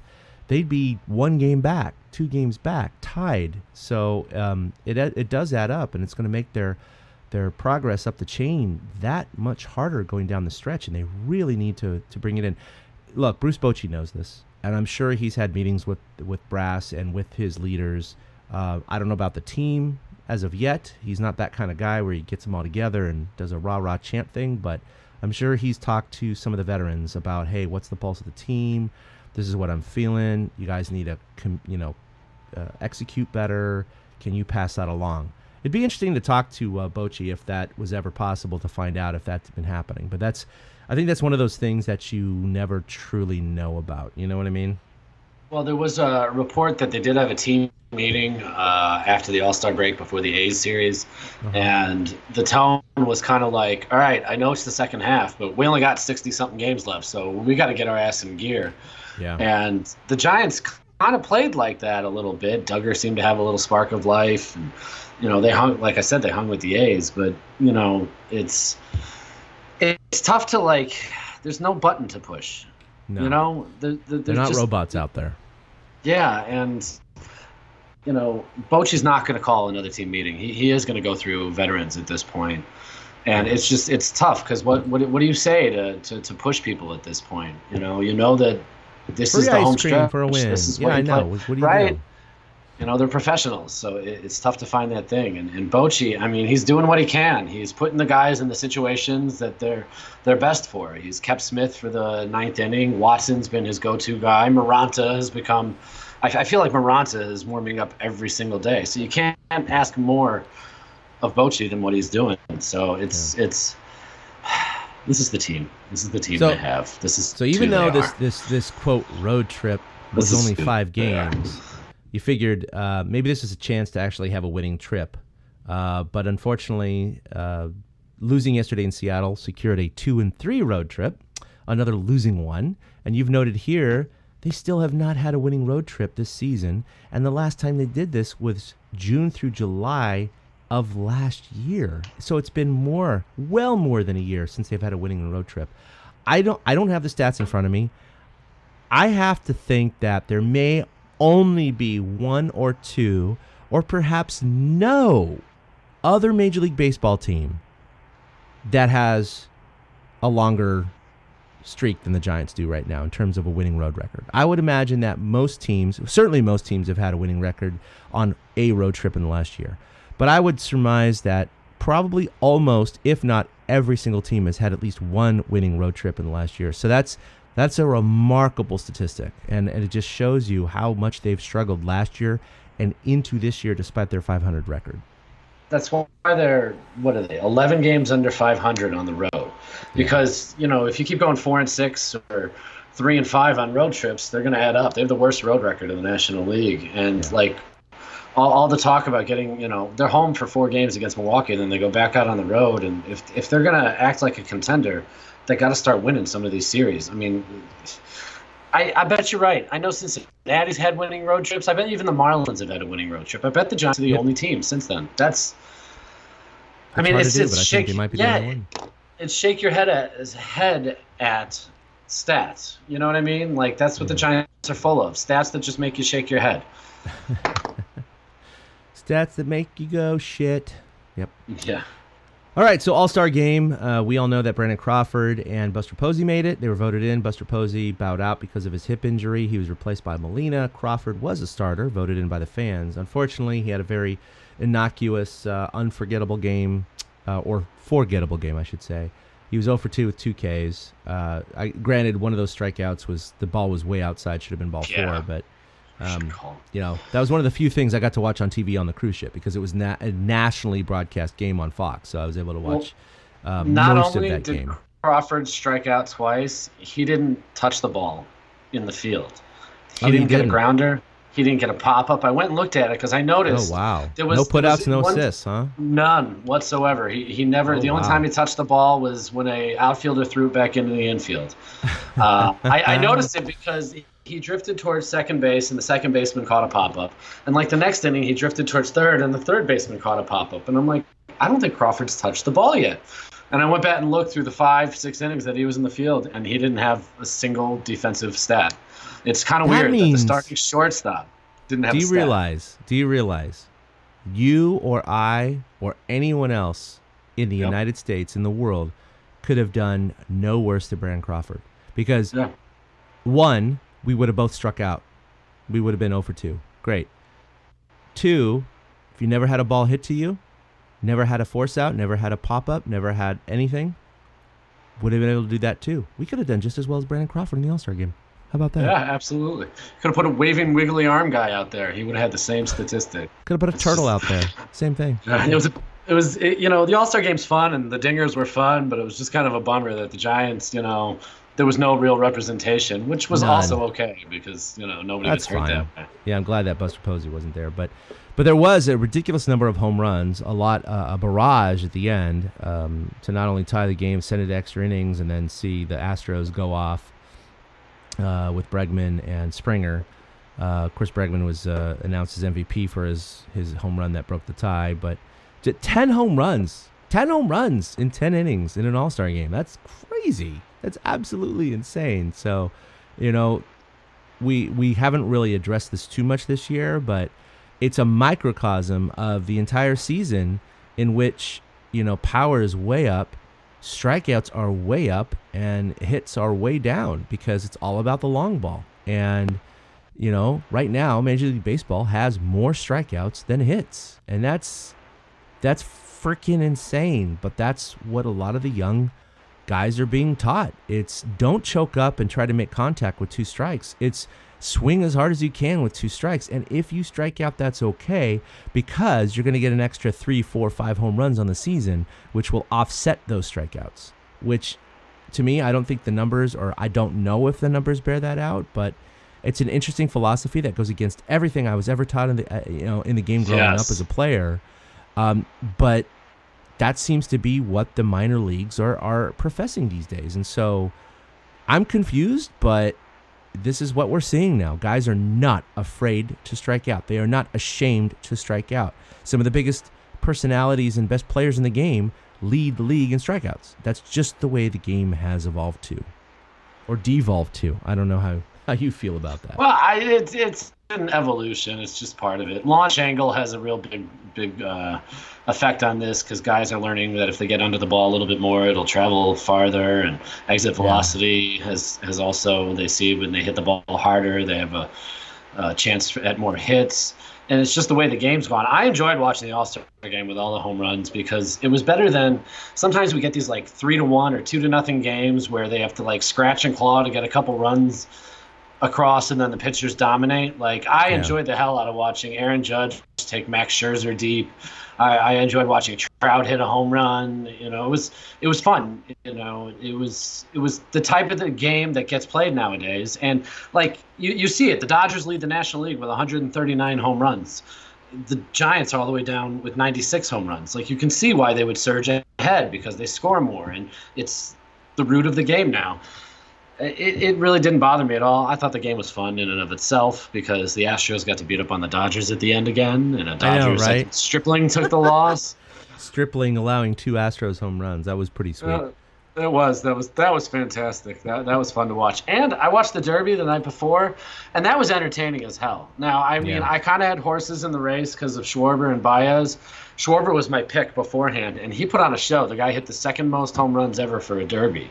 they'd be 1 game back, 2 games back, tied. So it does add up, and it's going to make their progress up the chain that much harder going down the stretch, and they really need to bring it in. Look, Bruce Bochy knows this, and I'm sure he's had meetings with brass and with his leaders. I don't know about the team as of yet. He's not that kind of guy where he gets them all together and does a rah-rah chant thing, but I'm sure he's talked to some of the veterans about, hey, what's the pulse of the team? This is what I'm feeling. You guys need to execute better. Can you pass that along? It'd be interesting to talk to Bochy if that was ever possible, to find out if that's been happening. But I think that's one of those things that you never truly know about. You know what I mean? Well, there was a report that they did have a team meeting after the All-Star break before the A's series, and the tone was kind of like, all right, I know it's the second half, but we only got 60-something games left, so we got to get our ass in gear. Yeah. And the Giants kind of played like that a little bit. Duggar seemed to have a little spark of life. And, they hung, like I said, they hung with the A's, but, it's tough to, there's no button to push. No. They're not robots out there. Yeah, and Bochy's not going to call another team meeting. He is going to go through veterans at this point, and it's tough because what do you say to push people at this point? You know that this Free is the ice home cream stretch. for a win. This is Yeah, I know. What do you do? They're professionals, so it's tough to find that thing. And Bochy, I mean, he's doing what he can. He's putting the guys in the situations that they're best for. He's kept Smith for the ninth inning. Watson's been his go-to guy. Maranta has become – I feel like Maranta is warming up every single day. So you can't ask more of Bochy than what he's doing. So it's this is the team. This is the team they have. So even though this quote road trip was only 5 games – you figured maybe this is a chance to actually have a winning trip. But unfortunately, losing yesterday in Seattle secured a 2-3 road trip, another losing one. And you've noted here, they still have not had a winning road trip this season. And the last time they did this was June through July of last year. So it's been well more than a year since they've had a winning road trip. I don't have the stats in front of me. I have to think that there may only be 1 or 2 or perhaps no other Major League Baseball team that has a longer streak than the Giants do right now in terms of a winning road record. I would imagine that certainly most teams have had a winning record on a road trip in the last year. But I would surmise that probably almost, if not every single team has had at least one winning road trip in the last year. So that's a remarkable statistic, and it just shows you how much they've struggled last year and into this year despite their 500 record. That's why they're, 11 games under 500 on the road. Because, if you keep going 4-6 or 3-5 on road trips, they're going to add up. They have the worst road record in the National League. And, all the talk about getting, they're home for 4 games against Milwaukee, and then they go back out on the road. And if they're going to act like a contender, they got to start winning some of these series. I mean, I bet you're right. I know Cincinnati's had winning road trips. I bet even the Marlins have had a winning road trip. I bet the Giants are the only team since then. It's shake your head at stats. You know what I mean? That's what the Giants are full of. Stats that just make you shake your head. Stats that make you go shit. Yep. Yeah. All right, so All-Star game. We all know that Brandon Crawford and Buster Posey made it. They were voted in. Buster Posey bowed out because of his hip injury. He was replaced by Molina. Crawford was a starter, voted in by the fans. Unfortunately, he had a very innocuous, unforgettable game, or forgettable game, I should say. He was 0 for 2 with 2 Ks. Granted, one of those strikeouts the ball was way outside, should have been ball 4, but that was one of the few things I got to watch on TV on the cruise ship because it was a nationally broadcast game on Fox, so I was able to watch most of that game. Not only did Crawford strike out twice, he didn't touch the ball in the field. He didn't get a grounder. He didn't get a pop-up. I went and looked at it because I noticed. Oh, wow. No putouts, no assists, huh? None whatsoever. He never. The only time he touched the ball was when an outfielder threw it back into the infield. I noticed it because he drifted towards second base, and the second baseman caught a pop-up. And the next inning, he drifted towards third, and the third baseman caught a pop-up. And I'm like, I don't think Crawford's touched the ball yet. And I went back and looked through the 5-6 innings that he was in the field, and he didn't have a single defensive stat. It's kind of weird that the starting shortstop didn't have a stat. Do you realize you or I or anyone else in the United States, in the world, could have done no worse than Brandon Crawford? Because, one, we would have both struck out. We would have been 0 for 2. Great. 2, if you never had a ball hit to you, never had a force out, never had a pop-up, never had anything, would have been able to do that too. We could have done just as well as Brandon Crawford in the All-Star game. How about that? Yeah, absolutely. Could have put a waving wiggly arm guy out there. He would have had the same statistic. Could have put a turtle out there. Same thing. It was the All-Star game's fun and the dingers were fun, but it was just kind of a bummer that the Giants, there was no real representation, which was None. also okay because nobody That's gets hurt fine. that way. Yeah, I'm glad that Buster Posey wasn't there, but there was a ridiculous number of home runs, a barrage at the end to not only tie the game, send it to extra innings, and then see the Astros go off with Bregman and Springer. Of course, Bregman was announced as MVP for his home run that broke the tie, but 10 home runs in 10 innings in an All-Star game. That's crazy. That's absolutely insane. So, we haven't really addressed this too much this year, but it's a microcosm of the entire season in which, power is way up, strikeouts are way up, and hits are way down because it's all about the long ball. And, right now, Major League Baseball has more strikeouts than hits. And that's freaking insane. But that's what a lot of the young guys are being taught. It's don't choke up and try to make contact with 2 strikes. It's swing as hard as you can with 2 strikes. And if you strike out, that's okay because you're going to get an extra 3, 4, 5 home runs on the season, which will offset those strikeouts, which to me, I don't think the numbers, or I don't know if the numbers bear that out, but it's an interesting philosophy that goes against everything I was ever taught in the game growing up as a player. But that seems to be what the minor leagues are professing these days. And so I'm confused, but this is what we're seeing now. Guys are not afraid to strike out. They are not ashamed to strike out. Some of the biggest personalities and best players in the game lead the league in strikeouts. That's just the way the game has evolved to, or devolved to. I don't know how you feel about that. Well, it's an evolution. It's just part of it. Launch angle has a real big effect on this because guys are learning that if they get under the ball a little bit more, it'll travel farther. And exit velocity has also, they see when they hit the ball harder, they have a chance at more hits. And it's just the way the game's gone. I enjoyed watching the All-Star game with all the home runs because it was better than sometimes we get these like 3-1 or 2-0 games where they have to like scratch and claw to get a couple runs across and then the pitchers dominate. Like I enjoyed the hell out of watching Aaron Judge take Max Scherzer deep. I enjoyed watching Trout hit a home run. It was fun. It was the type of the game that gets played nowadays. And like you see it, the Dodgers lead the National League with 139 home runs. The Giants are all the way down with 96 home runs. Like you can see why they would surge ahead because they score more, and it's the root of the game now. It really didn't bother me at all. I thought the game was fun in and of itself because the Astros got to beat up on the Dodgers at the end again, and a Dodgers Stripling took the loss. Stripling allowing 2 Astros home runs. That was pretty sweet. That was fantastic. That was fun to watch. And I watched the Derby the night before, and that was entertaining as hell. Now, I mean, I kind of had horses in the race because of Schwarber and Baez. Schwarber was my pick beforehand, and he put on a show. The guy hit the second most home runs ever for a Derby.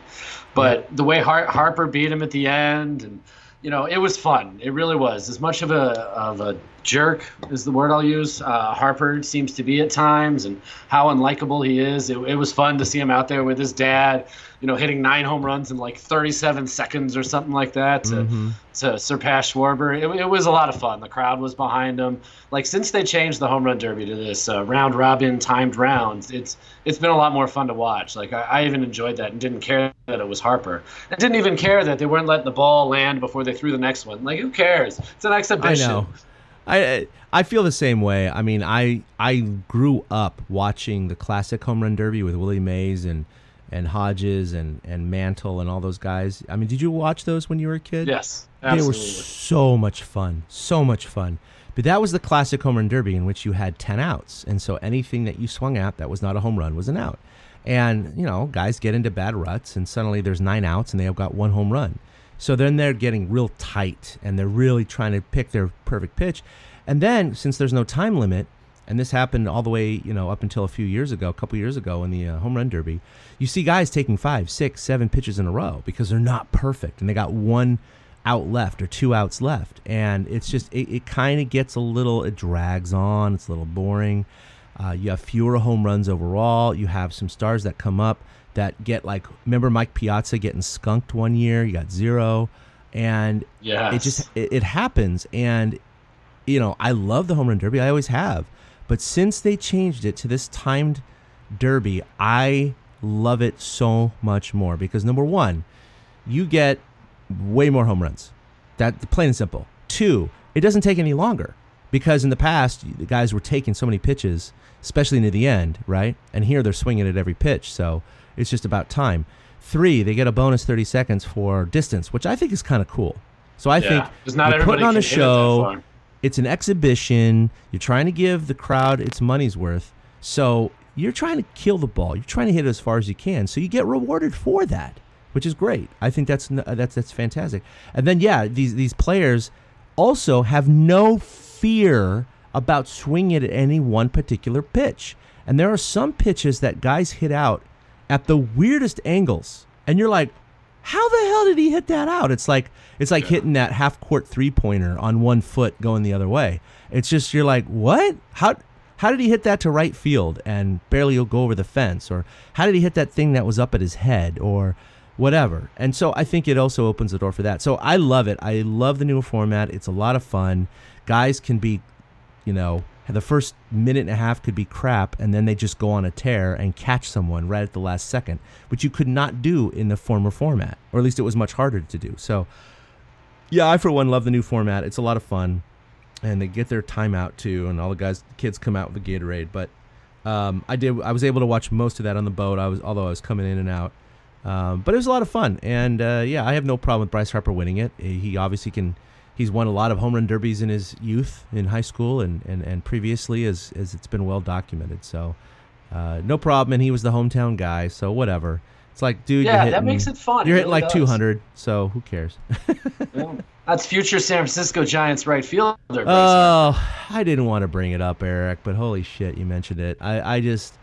But the way Harper beat him at the end, and it was fun. It really was. As much of a jerk is the word I'll use. Harper seems to be at times, and how unlikable he is. It was fun to see him out there with his dad, hitting 9 home runs in like 37 seconds or something like that to surpass Schwarber. It was a lot of fun. The crowd was behind him. Like since they changed the home run derby to this round robin timed rounds, it's been a lot more fun to watch. Like I even enjoyed that and didn't care that it was Harper. I didn't even care that they weren't letting the ball land before they threw the next one. Like who cares? It's an exhibition. I know. I feel the same way. I mean, I grew up watching the classic home run derby with Willie Mays and Hodges and Mantle and all those guys. I mean, did you watch those when you were a kid? Yes, absolutely. They were so much fun. But that was the classic home run derby in which you had 10 outs. And so anything that you swung at that was not a home run was an out. And, guys get into bad ruts and suddenly there's 9 outs and they have got 1 home run. So then they're getting real tight and they're really trying to pick their perfect pitch. And then since there's no time limit, and this happened all the way, up until a couple years ago in the home run derby, you see guys taking 5, 6, 7 pitches in a row because they're not perfect and they got 1 out left or 2 outs left. And it's just, it kind of gets it drags on. It's a little boring. You have fewer home runs overall. You have some stars that come up that get remember Mike Piazza getting skunked one year? You got 0. And it happens. And, I love the home run derby. I always have. But since they changed it to this timed derby, I love it so much more because number one, you get way more home runs. That plain and simple. 2, it doesn't take any longer because in the past the guys were taking so many pitches, especially near the end, right? And here they're swinging at every pitch, so it's just about time. 3, they get a bonus 30 seconds for distance, which I think is kind of cool. So I think you're putting on a show. It's an exhibition. You're trying to give the crowd its money's worth. So you're trying to kill the ball. You're trying to hit it as far as you can. So you get rewarded for that, which is great. I think that's fantastic. And then these players also have no fear about swinging it at any one particular pitch. And there are some pitches that guys hit out at the weirdest angles, and you're like, how the hell did he hit that out? It's like hitting that half-court three-pointer on one foot going the other way. It's just, you're like, what? How did he hit that to right field and barely go over the fence? Or how did he hit that thing that was up at his head or whatever? And so I think it also opens the door for that. So I love it. I love the new format. It's a lot of fun. Guys can be, the first minute and a half could be crap, and then they just go on a tear and catch someone right at the last second, which you could not do in the former format, or at least it was much harder to do. So, yeah, I, for one, love the new format. It's a lot of fun, and they get their timeout, too, and all the kids come out with the Gatorade. But I was able to watch most of that on the boat, although I was coming in and out. But it was a lot of fun, and, I have no problem with Bryce Harper winning it. He obviously can... He's won a lot of home run derbies in his youth, in high school, and previously, as it's been well documented. So, no problem. And he was the hometown guy, so whatever. It's like, dude, that makes it fun. You're hitting like 200, so who cares? Yeah. That's future San Francisco Giants right fielder. Oh, I didn't want to bring it up, Eric, but holy shit, you mentioned it. I just,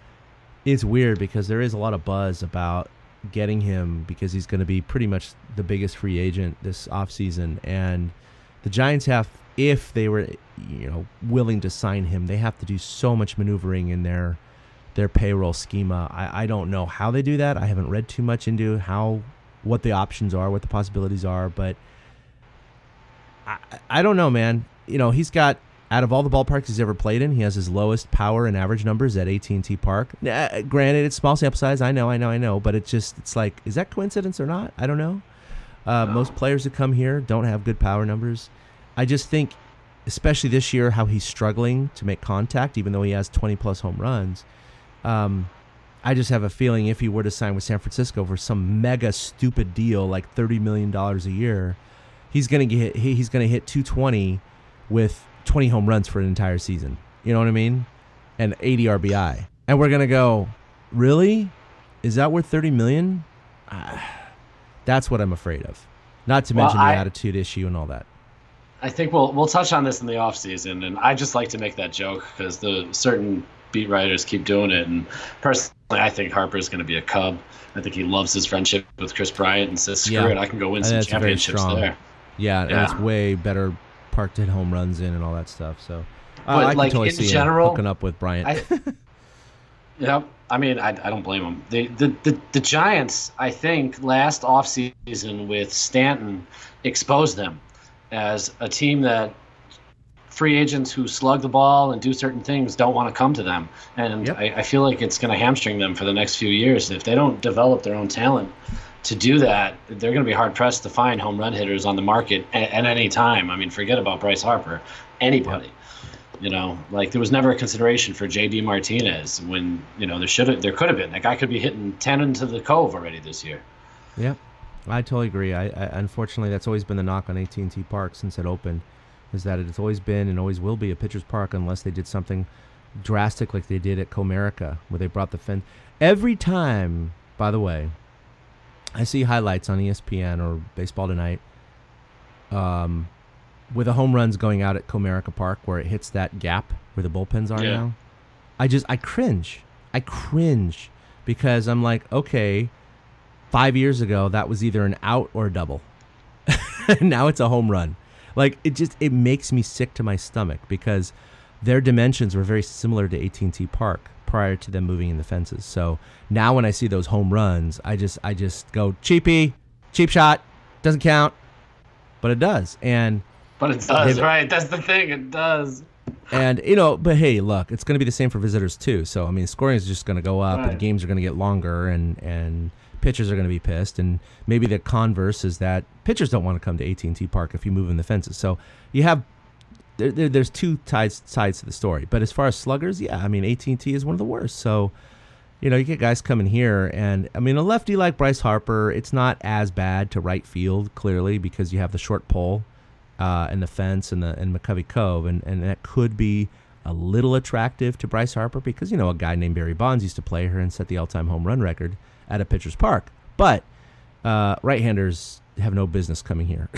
it's weird because there is a lot of buzz about getting him because he's going to be pretty much the biggest free agent this offseason, and the Giants have, if they were, willing to sign him, they have to do so much maneuvering in their payroll schema. I don't know how they do that. I haven't read too much into what the options are, what the possibilities are, but I don't know, man. He's got, out of all the ballparks he's ever played in, he has his lowest power and average numbers at AT&T Park. Granted, it's small sample size. I know, but it's like, is that coincidence or not? I don't know. Most players that come here don't have good power numbers. I just think, especially this year, how he's struggling to make contact, even though he has 20-plus home runs. I just have a feeling if he were to sign with San Francisco for some mega stupid deal like $30 million a year, he's going to hit 220 with 20 home runs for an entire season. You know what I mean? And 80 RBI. And we're going to go, really? Is that worth $30 million? That's what I'm afraid of. Not to mention the attitude issue and all that. I think we'll touch on this in the offseason, and I just like to make that joke because the certain beat writers keep doing it. And personally, I think Harper's going to be a Cub. I think he loves his friendship with Chris Bryant and says, screw it, I can go win some championships there. Yeah, and it's way better parked hit home runs in and all that stuff. So I can totally see him hooking up with Bryant. I mean, I don't blame him. The Giants, I think, last offseason with Stanton exposed them as a team that free agents who slug the ball and do certain things don't want to come to them. And I feel like it's going to hamstring them for the next few years. If they don't develop their own talent to do that, they're going to be hard-pressed to find home run hitters on the market at any time. I mean, forget about Bryce Harper. Anybody. There was never a consideration for J.D. Martinez when, there could have been. That guy could be hitting 10 into the Cove already this year. Yeah, I totally agree. I unfortunately, that's always been the knock on AT&T Park since it opened, is that it's always been and always will be a pitcher's park unless they did something drastic like they did at Comerica, where they brought the fence. Every time, by the way, I see highlights on ESPN or Baseball Tonight, with the home runs going out at Comerica Park where it hits that gap where the bullpens are now, I cringe. I cringe because I'm like, okay, 5 years ago that was either an out or a double. Now it's a home run. Like, it makes me sick to my stomach because their dimensions were very similar to AT&T Park prior to them moving in the fences. So now when I see those home runs, I just go, cheapy, cheap shot, doesn't count, but it does. But it does, right? That's the thing. It does. And, but hey, look, it's going to be the same for visitors too. So, I mean, scoring is just going to go up and games are going to get longer and pitchers are going to be pissed, and maybe the converse is that pitchers don't want to come to AT&T Park if you move in the fences. So you have there's two sides to the story. But as far as sluggers, yeah, I mean AT&T is one of the worst. So you get guys coming here, and I mean a lefty like Bryce Harper, it's not as bad to right field clearly because you have the short pole and the fence and McCovey Cove, and that could be a little attractive to Bryce Harper because a guy named Barry Bonds used to play here and set the all-time home run record at a pitcher's park. But right-handers have no business coming here.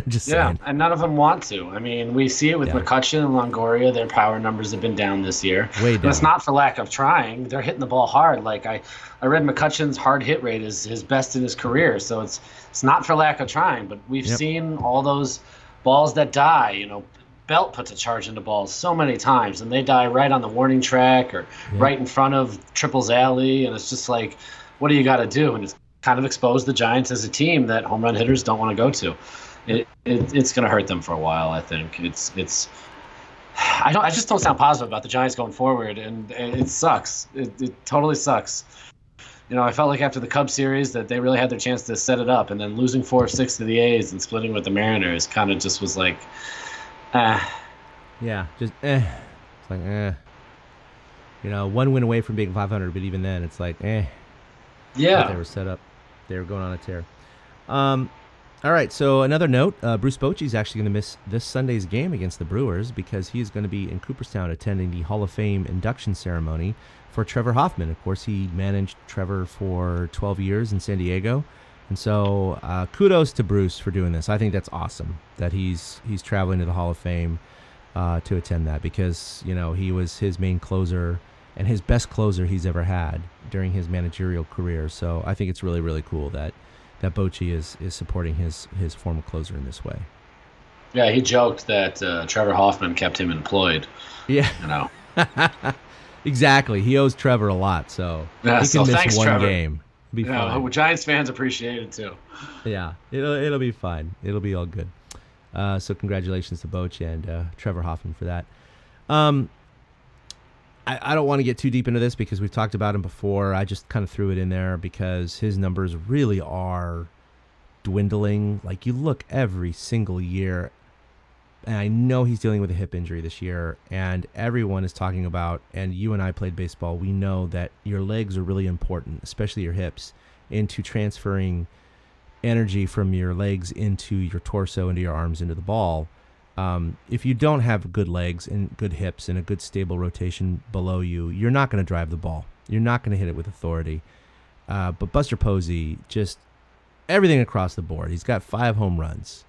Just saying. And none of them want to. I mean, we see it with McCutchen and Longoria. Their power numbers have been down this year. Way down. And it's not for lack of trying. They're hitting the ball hard. Like I read McCutchen's hard hit rate is his best in his career. So it's not for lack of trying. But we've seen all those balls that die. Belt puts a charge into balls so many times, and they die right on the warning track or right in front of Triple's alley. And it's just like, what do you got to do? And it's kind of exposed the Giants as a team that home run hitters don't want to go to. It's going to hurt them for a while, I think. I just don't sound positive about the Giants going forward, and it sucks. It totally sucks. I felt like after the Cubs series that they really had their chance to set it up, and then losing 4 of 6 to the A's and splitting with the Mariners kind of just was like, Yeah, just It's like, one win away from being 500, but even then, it's like, Yeah. They were set up. They were going on a tear. All right, so another note, Bruce Bochy is actually going to miss this Sunday's game against the Brewers because he is going to be in Cooperstown attending the Hall of Fame induction ceremony for Trevor Hoffman. Of course, he managed Trevor for 12 years in San Diego. And so kudos to Bruce for doing this. I think that's awesome that he's traveling to the Hall of Fame to attend that because, he was his main closer and his best closer he's ever had during his managerial career. So I think it's really, really cool that Bochy is supporting his former closer in this way. Yeah, he joked that Trevor Hoffman kept him employed. Yeah. Exactly. He owes Trevor a lot, so he can miss thanks, one Trevor. game. Be fine. Giants fans appreciate it too. Yeah, it'll be fine. It'll be all good. So congratulations to Bochy and Trevor Hoffman for that. I don't want to get too deep into this because we've talked about him before. I just kind of threw it in there because his numbers really are dwindling. Like you look every single year, and I know he's dealing with a hip injury this year, and everyone is talking about, and you and I played baseball, we know that your legs are really important, especially your hips, into transferring energy from your legs into your torso, into your arms, into the ball. If you don't have good legs and good hips and a good stable rotation below you, you're not going to drive the ball. You're not going to hit it with authority. But Buster Posey, just everything across the board. He's got 5 home runs.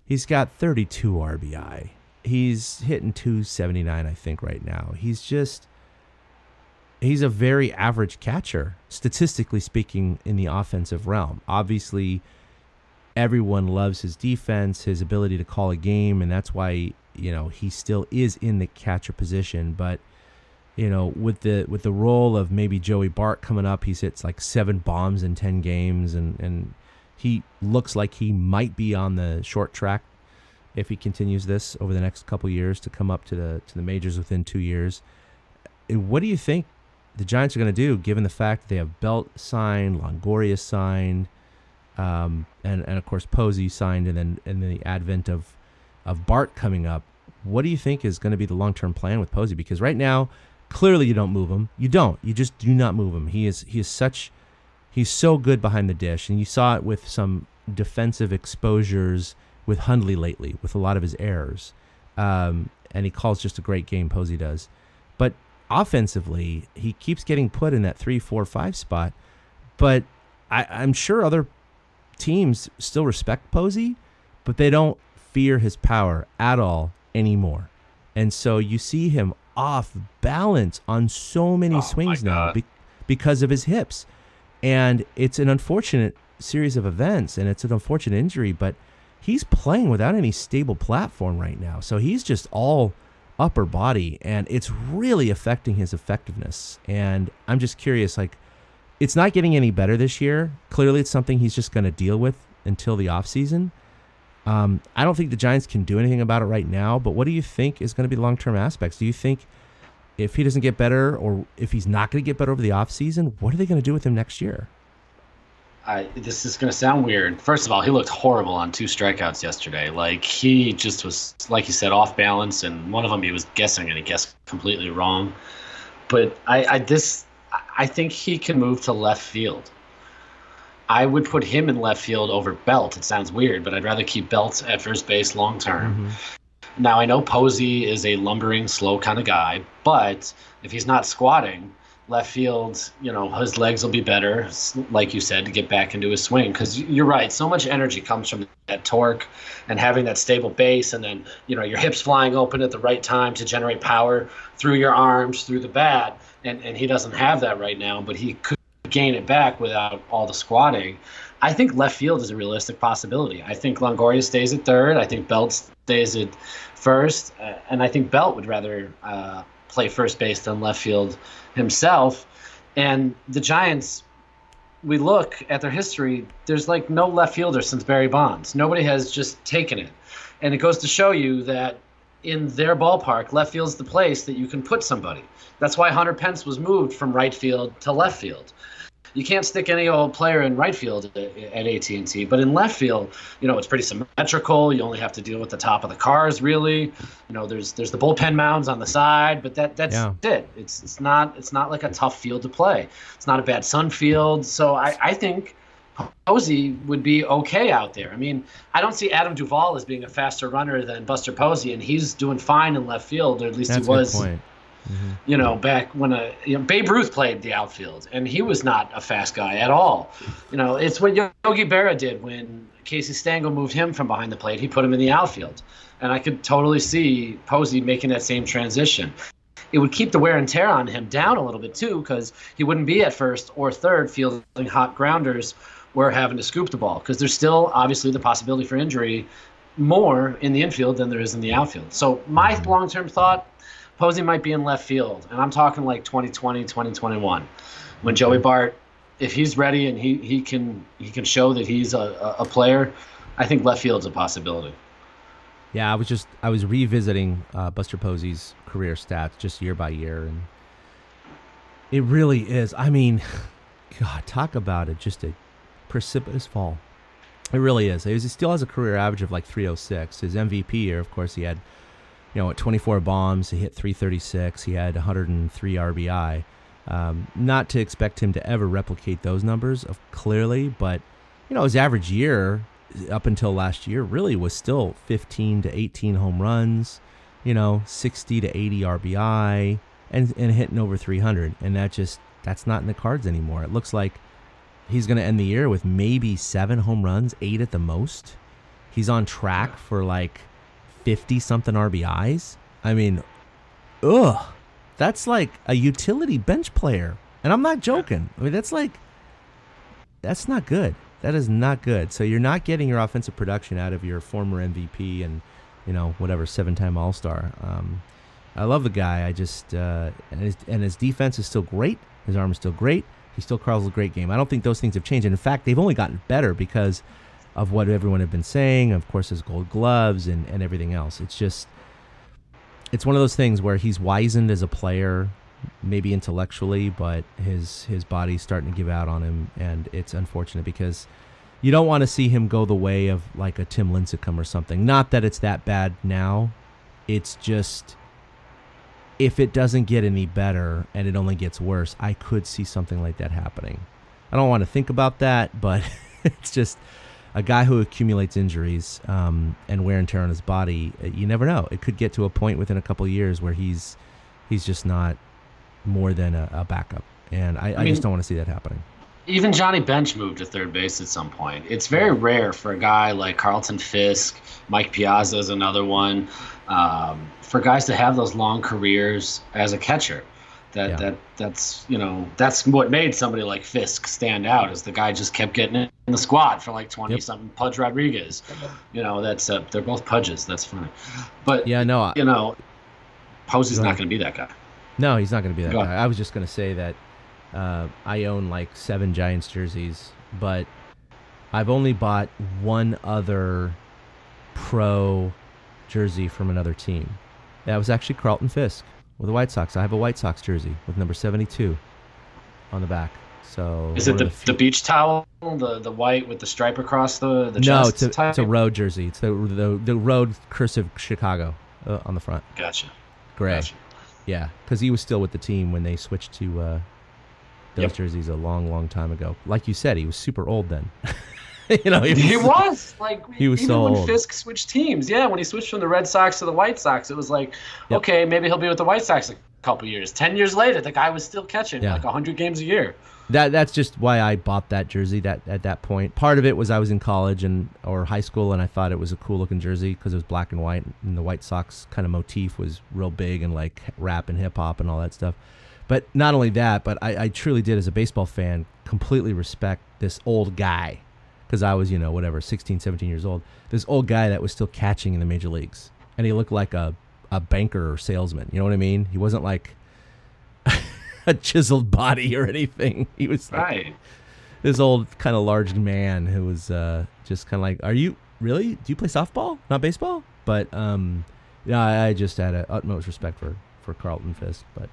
He's got 32 RBI. He's hitting 279, I think, right now. He's a very average catcher, statistically speaking, in the offensive realm. Obviously, everyone loves his defense, his ability to call a game, and that's why, he still is in the catcher position. But, with the role of maybe Joey Bart coming up, he's hits like 7 bombs in 10 games, and he looks like he might be on the short track if he continues this over the next couple years to come up to the majors within 2 years. What do you think the Giants are going to do, given the fact that they have Belt signed, Longoria signed, and of course Posey signed, and then the advent of Bart coming up? What do you think is going to be the long-term plan with Posey? Because right now, clearly you don't move him. You don't. You just do not move him. He's so good behind the dish, and you saw it with some defensive exposures with Hundley lately, with a lot of his errors. And he calls just a great game, Posey does. But offensively, he keeps getting put in that 3, 4, 5 spot. But I'm sure other teams still respect Posey, but they don't fear his power at all anymore. And so you see him off balance on so many swings now because of his hips. And it's an unfortunate series of events, and it's an unfortunate injury, but he's playing without any stable platform right now. So he's just all upper body, and it's really affecting his effectiveness. And I'm just curious, it's not getting any better this year. Clearly, it's something he's just going to deal with until the offseason. I don't think the Giants can do anything about it right now, but what do you think is going to be the long-term aspects? Do you think if he doesn't get better, or if he's not going to get better over the offseason, what are they going to do with him next year? this is going to sound weird. First of all, he looked horrible on 2 strikeouts yesterday. Like, he just was, like you said, off balance, and one of them he was guessing, and he guessed completely wrong. But I think he can move to left field. I would put him in left field over Belt. It sounds weird, but I'd rather keep Belt at first base long term. Mm-hmm. Now, I know Posey is a lumbering, slow kind of guy, but if he's not squatting, left field, his legs will be better, like you said, to get back into his swing. Because you're right, so much energy comes from that torque and having that stable base, and then your hips flying open at the right time to generate power through your arms, through the bat. And he doesn't have that right now, but he could gain it back without all the squatting. I think left field is a realistic possibility. I think Longoria stays at third. I think Belt stays at first. And I think Belt would rather play first base than left field himself. And the Giants, we look at their history, there's like no left fielder since Barry Bonds. Nobody has just taken it. And it goes to show you that in their ballpark, left field's the place that you can put somebody. That's why Hunter Pence was moved from right field to left field. You can't stick any old player in right field at AT&T, but in left field, it's pretty symmetrical. You only have to deal with the top of the cars, really. There's the bullpen mounds on the side, but that's it. It's not like a tough field to play. It's not a bad sun field. So I think Posey would be okay out there. I mean, I don't see Adam Duvall as being a faster runner than Buster Posey, and he's doing fine in left field, or at least he was. That's a good point. Mm-hmm. Back when Babe Ruth played the outfield, and he was not a fast guy at all. It's what Yogi Berra did when Casey Stengel moved him from behind the plate. He put him in the outfield, and I could totally see Posey making that same transition. It would keep the wear and tear on him down a little bit too, because he wouldn't be at first or third fielding hot grounders or having to scoop the ball, because there's still obviously the possibility for injury more in the infield than there is in the outfield. So my long-term thought, Posey might be in left field, and I'm talking like 2020, 2021, when Joey Bart, if he's ready and he can show that he's a player, I think left field's a possibility. Yeah, I was revisiting Buster Posey's career stats just year by year, and it really is. I mean, God, talk about it, just a precipitous fall. It really is. He still has a career average of like 306. His MVP year, of course, he had 24 bombs, he hit 336, he had 103 RBI. Not to expect him to ever replicate those numbers, clearly, but his average year up until last year really was still 15 to 18 home runs, 60 to 80 RBI, and hitting over 300. And that's not in the cards anymore. It looks like he's going to end the year with maybe 7 home runs, 8 at the most. He's on track for like 50-something RBIs. I mean, that's like a utility bench player. And I'm not joking. I mean, that's not good. That is not good. So you're not getting your offensive production out of your former MVP and, whatever, 7-time All-Star. I love the guy. I just, and his defense is still great. His arm is still great. He still calls a great game. I don't think those things have changed. And in fact, they've only gotten better because of what everyone had been saying, of course, his gold gloves and everything else. It's one of those things where he's wizened as a player, maybe intellectually, but his body's starting to give out on him, and it's unfortunate because you don't want to see him go the way of like a Tim Lincecum or something. Not that it's that bad now. It's just, if it doesn't get any better and it only gets worse, I could see something like that happening. I don't want to think about that, but it's just a guy who accumulates injuries and wear and tear on his body. You never know. It could get to a point within a couple of years where he's just not more than a backup. And I just don't want to see that happening. Even Johnny Bench moved to third base at some point. It's very rare for a guy like Carlton Fisk, Mike Piazza is another one, for guys to have those long careers as a catcher. That's what made somebody like Fisk stand out, is the guy just kept getting in the squad for like 20-something. Pudge Rodriguez, that's they're both Pudges. That's funny, but Posey's not going to be that guy. No, he's not going to be that guy. I was just going to say that I own like 7 Giants jerseys, but I've only bought one other pro jersey from another team. That was actually Carlton Fisk with the White Sox. I have a White Sox jersey with number 72 on the back. So is it the beach towel, the white with the stripe across the chest? No, it's a road jersey. It's the road cursive Chicago on the front. Gotcha. Gray. Gotcha. Yeah, because he was still with the team when they switched to those jerseys a long time ago. Like you said, he was super old then. He was like he was even so when old. Fisk switched teams. Yeah, when he switched from the Red Sox to the White Sox, it was like, okay, maybe he'll be with the White Sox a couple years. 10 years later, the guy was still catching like 100 games a year. That's just why I bought that jersey at that point. Part of it was I was in college or high school, and I thought it was a cool looking jersey because it was black and white, and the White Sox kind of motif was real big and like rap and hip hop and all that stuff. But not only that, but I truly did, as a baseball fan, completely respect this old guy, because I was 16, 17 years old. This old guy that was still catching in the major leagues, and he looked like a banker or salesman. You know what I mean? He wasn't like a chiseled body or anything. He was like this old kind of large man who was just kind of like, are you really? Do you play softball, not baseball? But I just had a utmost respect for Carlton Fisk. But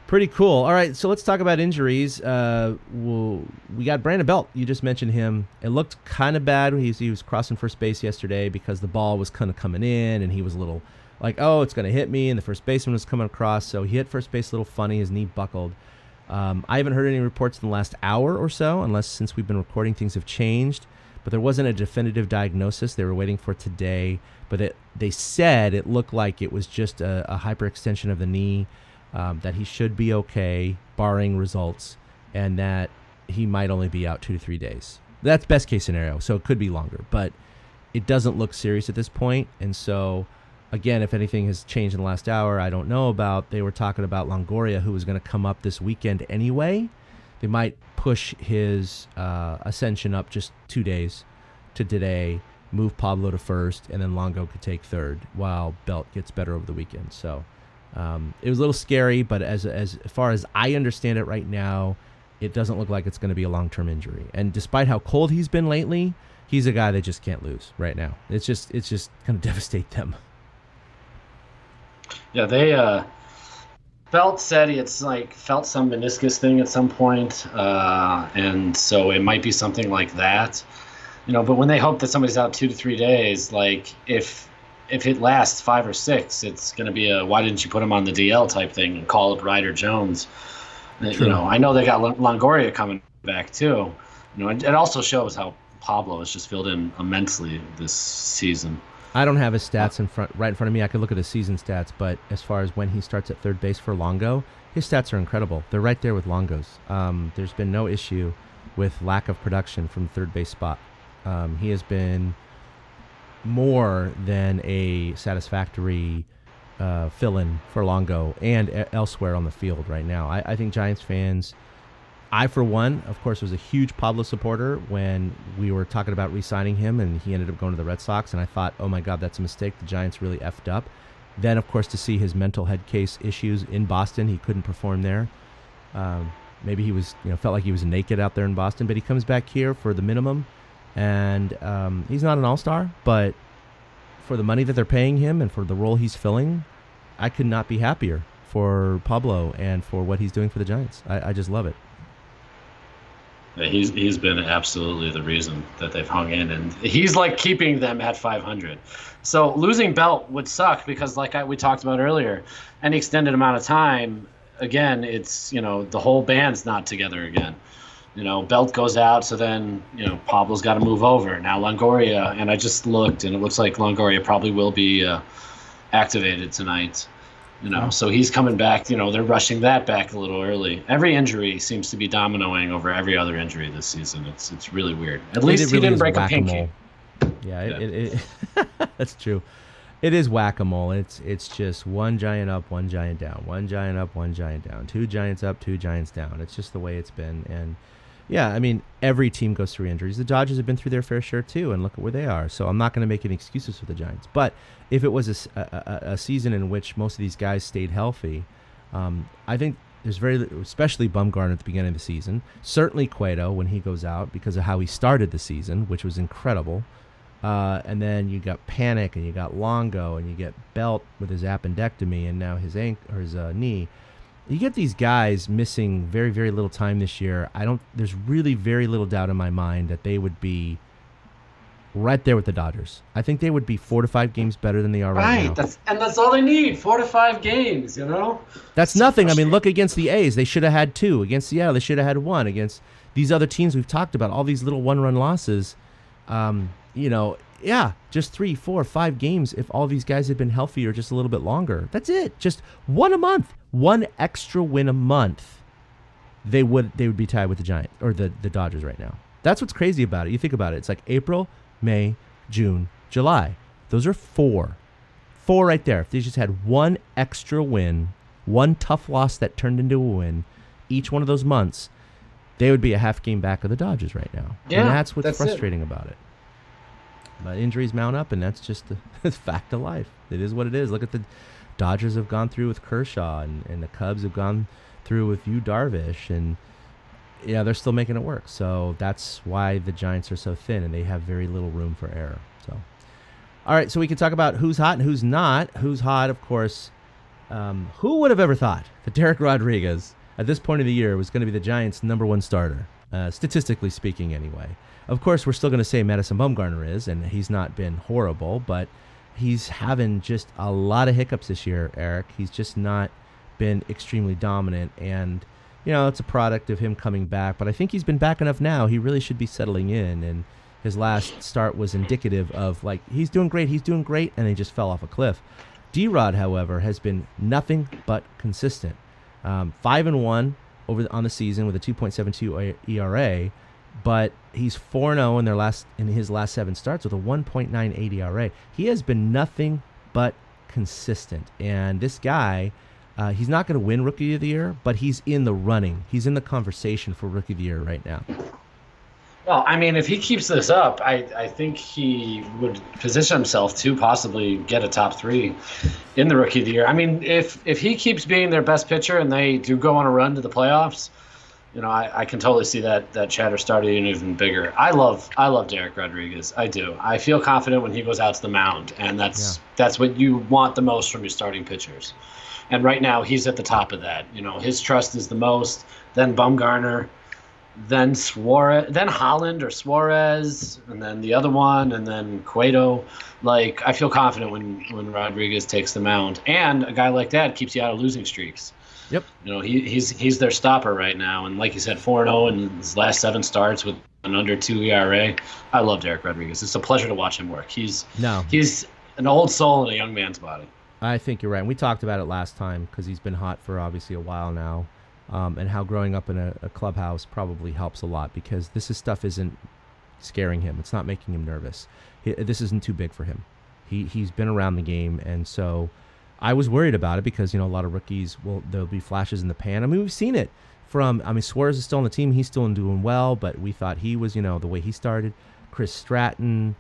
pretty cool. All right, so let's talk about injuries. We got Brandon Belt. You just mentioned him. It looked kind of bad. He was crossing first base yesterday because the ball was kind of coming in, and he was a little like, oh, it's going to hit me, and the first baseman was coming across, so he hit first base a little funny. His knee buckled. I haven't heard any reports in the last hour or so, unless since we've been recording things have changed, but there wasn't a definitive diagnosis. They were waiting for today, but they said it looked like it was just a hyperextension of the knee, that he should be okay, barring results, and that he might only be out 2 to 3 days. That's best case scenario, so it could be longer, but it doesn't look serious at this point, and so again, if anything has changed in the last hour, I don't know about. They were talking about Longoria, who was going to come up this weekend anyway. They might push his ascension up just 2 days to today, move Pablo to first, and then Longo could take third while Belt gets better over the weekend. So it was a little scary, but as far as I understand it right now, it doesn't look like it's going to be a long-term injury. And despite how cold he's been lately, he's a guy they just can't lose right now. It's just going to devastate them. Yeah, Belt said he had felt some meniscus thing at some point, and so it might be something like that, But when they hope that somebody's out 2 to 3 days, like if it lasts 5 or 6, it's going to be a why didn't you put him on the DL type thing and call up Ryder Jones. True. I know they got Longoria coming back too. It also shows how Pablo has just filled in immensely this season. I don't have his stats right in front of me. I could look at his season stats, but as far as when he starts at third base for Longo, his stats are incredible. They're right there with Longo's. There's been no issue with lack of production from the third base spot. He has been more than a satisfactory fill-in for Longo and elsewhere on the field right now. I think Giants fans, I, for one, of course, was a huge Pablo supporter when we were talking about re-signing him, and he ended up going to the Red Sox, and I thought, oh my God, that's a mistake. The Giants really effed up. Then, of course, to see his mental head case issues in Boston, he couldn't perform there. Maybe he was, felt like he was naked out there in Boston, but he comes back here for the minimum, and he's not an all-star, but for the money that they're paying him and for the role he's filling, I could not be happier for Pablo and for what he's doing for the Giants. I just love it. He's been absolutely the reason that they've hung in, and he's like keeping them at 500. So losing Belt would suck because, like we talked about earlier, any extended amount of time, again, it's the whole band's not together again. Belt goes out, so then Pablo's got to move over. Now Longoria, and I just looked, and it looks like Longoria probably will be activated tonight. So he's coming back. They're rushing that back a little early. Every injury seems to be dominoing over every other injury this season. It's really weird. At least he didn't break a pinky. Yeah, that's true. It is whack-a-mole. It's just one giant up, one giant down, one giant up, one giant down, 2 giants up, 2 giants down. It's just the way it's been. And yeah, I mean, every team goes through injuries. The Dodgers have been through their fair share too, and look at where they are. So I'm not going to make any excuses for the Giants. But if it was a season in which most of these guys stayed healthy, I think there's especially Bumgarner at the beginning of the season, certainly Cueto when he goes out because of how he started the season, which was incredible. And then you got Panic, and you got Longo, and you get Belt with his appendectomy, and now his knee. you get these guys missing very, very little time this year. There's really very little doubt in my mind that they would be right there with the Dodgers. I think they would be 4 to 5 games better than they are right now. That's all they need, 4 to 5 games, That's nothing. I mean, look against the A's. They should have had 2. Against Seattle, they should have had 1. Against these other teams we've talked about, all these little one-run losses, just 3, 4, 5 games if all these guys had been healthier just a little bit longer. That's it. Just 1 a month. 1 extra win a month. They would be tied with the Giants or the Dodgers right now. That's what's crazy about it. You think about it. It's like April, May, June, July. Those are 4. 4 right there. If they just had 1 extra win, 1 tough loss that turned into a win, each one of those months, they would be a half game back of the Dodgers right now. Yeah, and that's what's frustrating about it. But injuries mount up, and that's just the fact of life. It is what it is. Look at the Dodgers have gone through with Kershaw, and the Cubs have gone through with Yu Darvish, and yeah, they're still making it work. So that's why the Giants are so thin, and they have very little room for error. So, all right, so we can talk about who's hot and who's not. Who's hot, of course. Who would have ever thought that Derek Rodriguez, at this point of the year, was going to be the Giants' #1 starter, statistically speaking anyway. Of course, we're still going to say Madison Bumgarner is, and he's not been horrible, but he's having just a lot of hiccups this year, Eric. He's just not been extremely dominant, and it's a product of him coming back, but I think he's been back enough now. He really should be settling in, and his last start was indicative of, like, he's doing great, and he just fell off a cliff. D-Rod, however, has been nothing but consistent. 5-1 on the season with a 2.72 ERA, but he's 4-0 in his last 7 starts with a 1.98 ERA. He has been nothing but consistent, and this guy, he's not going to win Rookie of the Year, but he's in the running. He's in the conversation for Rookie of the Year right now. Well, I mean, if he keeps this up, I think he would position himself to possibly get a top 3 in the Rookie of the Year. I mean, if he keeps being their best pitcher and they do go on a run to the playoffs, I can totally see that chatter starting even bigger. I love Derek Rodriguez. I do. I feel confident when he goes out to the mound, and that's what you want the most from your starting pitchers. And right now, he's at the top of that. His trust is the most, then Bumgarner, then Suarez, then Holland or Suarez, and then the other one, and then Cueto. Like, I feel confident when Rodriguez takes the mound. And a guy like that keeps you out of losing streaks. Yep. He's their stopper right now. And like you said, 4-0 in his last 7 starts with an under 2 ERA. I love Derek Rodriguez. It's a pleasure to watch him work. He's an old soul in a young man's body. I think you're right. And we talked about it last time because he's been hot for obviously a while now, and how growing up in a clubhouse probably helps a lot because stuff isn't scaring him. It's not making him nervous. This isn't too big for him. He's been around the game, and so I was worried about it because a lot of rookies there'll be flashes in the pan. I mean, we've seen it Suarez is still on the team. He's still doing well, but we thought he was the way he started. Chris Stratton.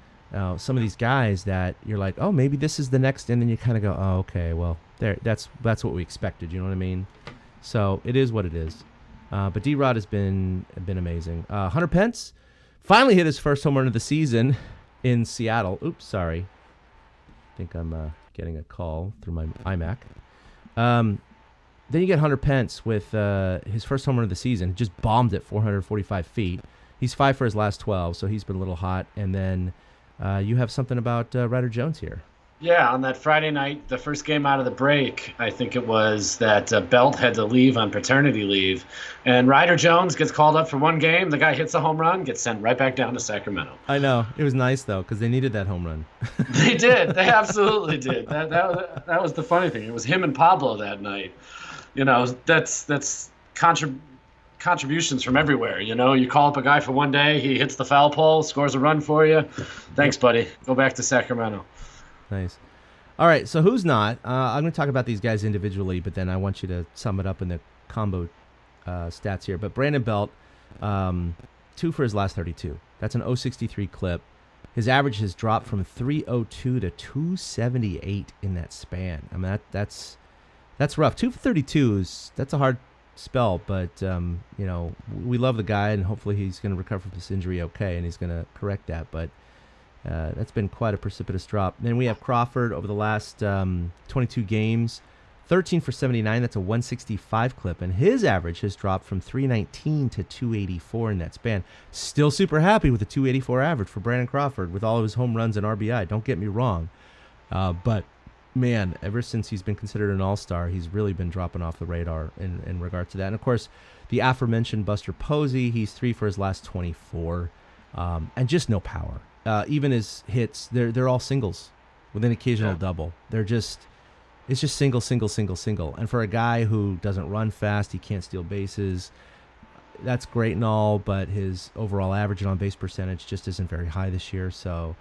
Some of these guys that you're like, oh, maybe this is the next, and then you kind of go, oh, okay, well, that's what we expected. You know what I mean? So it is what it is. But D-Rod has been amazing. Hunter Pence finally hit his first home run of the season in Seattle. Oops, sorry. I think I'm getting a call through my iMac. Then you get Hunter Pence with his first home run of the season. Just bombed it 445 feet. He's 5 for his last 12, so he's been a little hot. And then you have something about Ryder Jones here. Yeah, on that Friday night, the first game out of the break, I think it was that Belt had to leave on paternity leave. And Ryder Jones gets called up for 1 game. The guy hits a home run, gets sent right back down to Sacramento. I know. It was nice, though, because they needed that home run. They did. They absolutely did. That was the funny thing. It was him and Pablo that night. That's contributions from everywhere. You call up a guy for 1 day, he hits the foul pole, scores a run for you. Thanks, buddy. Go back to Sacramento. Nice. All right, so who's not? I'm going to talk about these guys individually, but then I want you to sum it up in the combo stats here. But Brandon Belt, 2 for his last 32. That's an 0.63 clip. His average has dropped from 3.02 to 2.78 in that span. I mean, that's rough. 2 for 32 that's a hard spell, but we love the guy, and hopefully he's going to recover from this injury okay, and he's going to correct that. But that's been quite a precipitous drop. Then we have Crawford over the last 22 games, 13 for 79. That's a 165 clip. And his average has dropped from 319 to 284 in that span. Still super happy with the 284 average for Brandon Crawford with all of his home runs and RBI. Don't get me wrong. But, man, ever since he's been considered an all-star, he's really been dropping off the radar in regard to that. And, of course, the aforementioned Buster Posey, he's 3 for his last 24. And just no power. Even his hits, they're all singles with an occasional double. It's just single, single, single, single. And for a guy who doesn't run fast, he can't steal bases, that's great and all, but his overall average and on-base percentage just isn't very high this year. So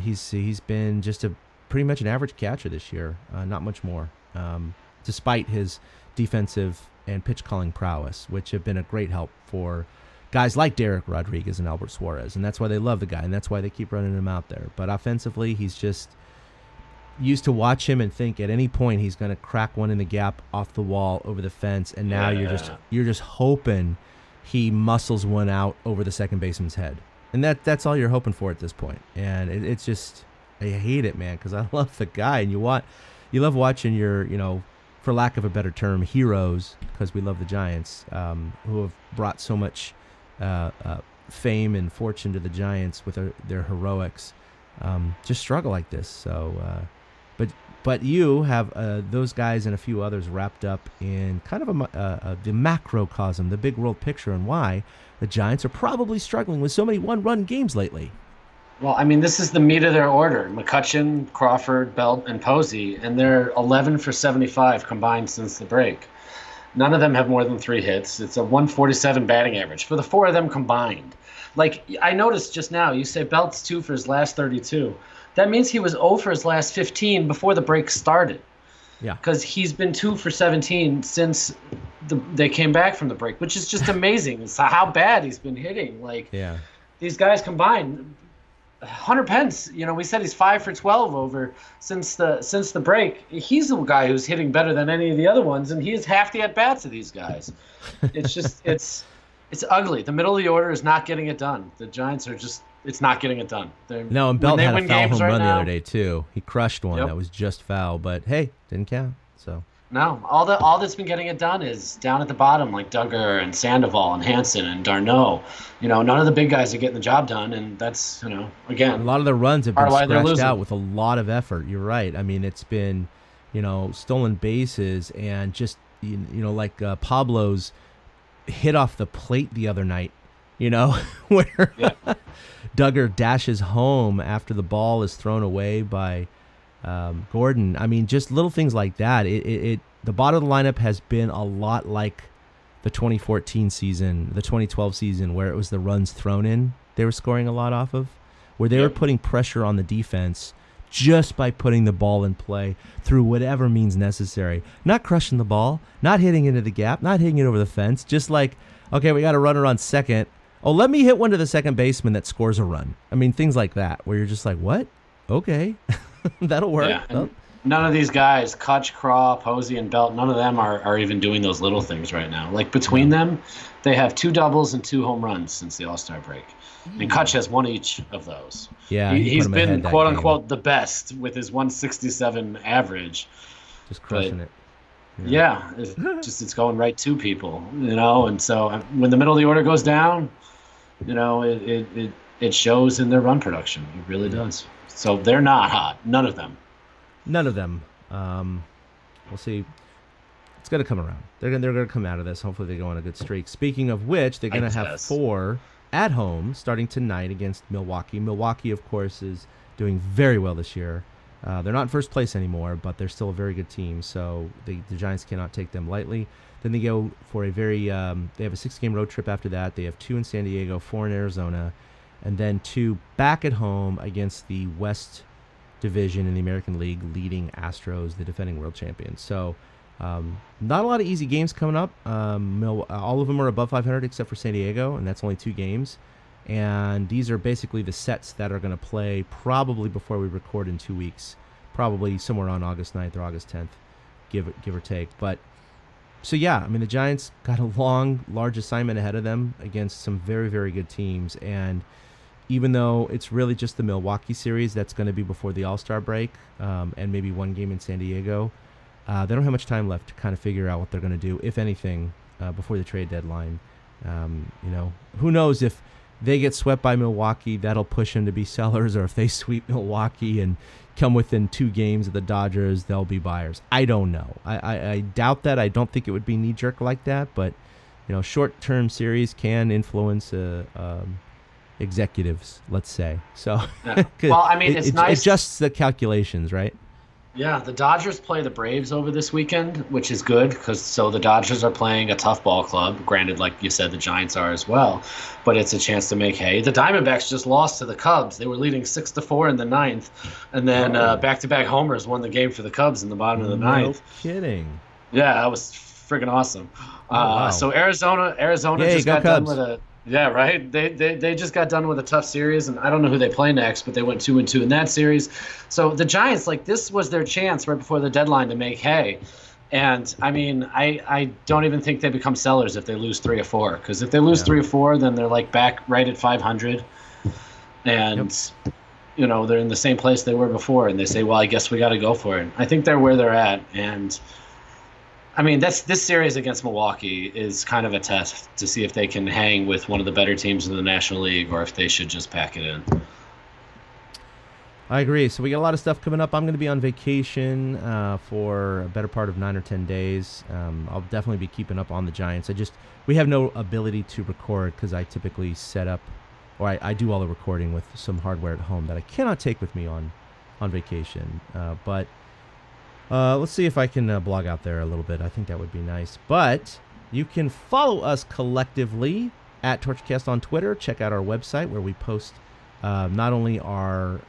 he's been just pretty much an average catcher this year, not much more, despite his defensive and pitch-calling prowess, which have been a great help for guys like Derek Rodriguez and Albert Suarez. And that's why they love the guy, and that's why they keep running him out there. But offensively, he's just used to watch him and think at any point he's going to crack one in the gap off the wall over the fence, and now you're just hoping he muscles one out over the second baseman's head, and that's all you're hoping for at this point. And it's just, I hate it, man, because I love the guy, and you love watching your, for lack of a better term, heroes, because we love the Giants, who have brought so much fame and fortune to the Giants with their heroics, just struggle like this. So But you have those guys and a few others wrapped up in kind of the macrocosm, the big world picture, and why the Giants are probably struggling with so many one-run games lately. Well, I mean, this is the meat of their order. McCutchen, Crawford, Belt, and Posey, and they're 11 for 75 combined since the break. None of them have more than 3 hits. It's a 147 batting average for the 4 of them combined. Like, I noticed just now, you say Belt's 2 for his last 32. That means he was 0 for his last 15 before the break started. Yeah. Because he's been 2 for 17 since they came back from the break, which is just amazing. It's how bad he's been hitting. Like, these guys combined. Hunter Pence, we said he's 5 for 12 over since the break. He's the guy who's hitting better than any of the other ones, and he has half the at-bats of these guys. It's just it's ugly. The middle of the order is not getting it done. The Giants are just, it's not getting it done. No, and Belt had a foul home run the other day too. He crushed one that was just foul, but hey, didn't count. So no, all that's been getting it done is down at the bottom, like Duggar and Sandoval and Hansen and D'Arnaud. None of the big guys are getting the job done, and that's again, a lot of the runs have been scratched out with a lot of effort. You're right. I mean, it's been stolen bases and just like Pablo's hit off the plate the other night. Where Duggar dashes home after the ball is thrown away by Gordon. I mean, just little things like that. The bottom of the lineup has been a lot like the 2014 season, the 2012 season, where it was the runs thrown in they were scoring a lot off of, where they were putting pressure on the defense just by putting the ball in play through whatever means necessary. Not crushing the ball, not hitting into the gap, not hitting it over the fence, just like, okay, we got a runner on second. Oh, let me hit one to the second baseman that scores a run. I mean, things like that, where you're just like, what? Okay, that'll work. Yeah. None of these guys, Cutch, Craw, Posey, and Belt, none of them are even doing those little things right now. Like, between them, they have 2 doubles and 2 home runs since the All-Star break. And Cutch has 1 each of those. Yeah, he's been, quote-unquote, the best with his 167 average. Just crushing it. Yeah, it's going right to people, and so when the middle of the order goes down, it shows in their run production. It really does. So they're not hot. None of them. We'll see. It's going to come around. They're going to come out of this. Hopefully they go on a good streak. Speaking of which, they're going to have 4 at home starting tonight against Milwaukee. Milwaukee, of course, is doing very well this year. They're not in first place anymore, but they're still a very good team, so the Giants cannot take them lightly. Then they go for they have a 6-game road trip after that. They have 2 in San Diego, 4 in Arizona, and then 2 back at home against the West Division in the American League leading Astros, the defending world champions. So not a lot of easy games coming up. All of them are above 500 except for San Diego, and that's only 2 games. And these are basically the sets that are going to play probably before we record in 2 weeks, probably somewhere on August 9th or August 10th, give or take. But so, yeah, I mean, the Giants got a large assignment ahead of them against some very, very good teams. And even though it's really just the Milwaukee series that's going to be before the All-Star break and maybe 1 game in San Diego, They don't have much time left to kind of figure out what they're going to do, if anything, before the trade deadline. Who knows if they get swept by Milwaukee, that'll push them to be sellers, or if they sweep Milwaukee and come within 2 games of the Dodgers, they'll be buyers. I don't know. I doubt that. I don't think it would be knee-jerk like that, but short-term series can influence executives, let's say. So, yeah. Well, I mean, it's nice. It's just the calculations, right? Yeah, the Dodgers play the Braves over this weekend, which is good because the Dodgers are playing a tough ball club. Granted, like you said, the Giants are as well, but it's a chance to make hay. The Diamondbacks just lost to the Cubs. They were leading 6-4 in the 9th, and then back-to-back homers won the game for the Cubs in the bottom of the 9th. No kidding. Yeah, that was friggin' awesome. Wow. So Arizona just got done with a. Yeah, right. They just got done with a tough series, and I don't know who they play next, but they went 2-2 in that series. So the Giants, this was their chance right before the deadline to make hay. And I mean, I don't even think they become sellers if they lose 3 or 4, because if they lose 3 or 4, then they're back right at 500, and they're in the same place they were before, and they say, well, I guess we got to go for it. I think they're where they're at, and. I mean, this series against Milwaukee is kind of a test to see if they can hang with one of the better teams in the National League or if they should just pack it in. I agree. So we got a lot of stuff coming up. I'm going to be on vacation for a better part of 9 or 10 days. I'll definitely be keeping up on the Giants. We have no ability to record because I typically set up, or I do all the recording with some hardware at home that I cannot take with me on vacation. But let's see if I can blog out there a little bit. I think that would be nice. But you can follow us collectively at TortureCast on Twitter. Check out our website where we post not only our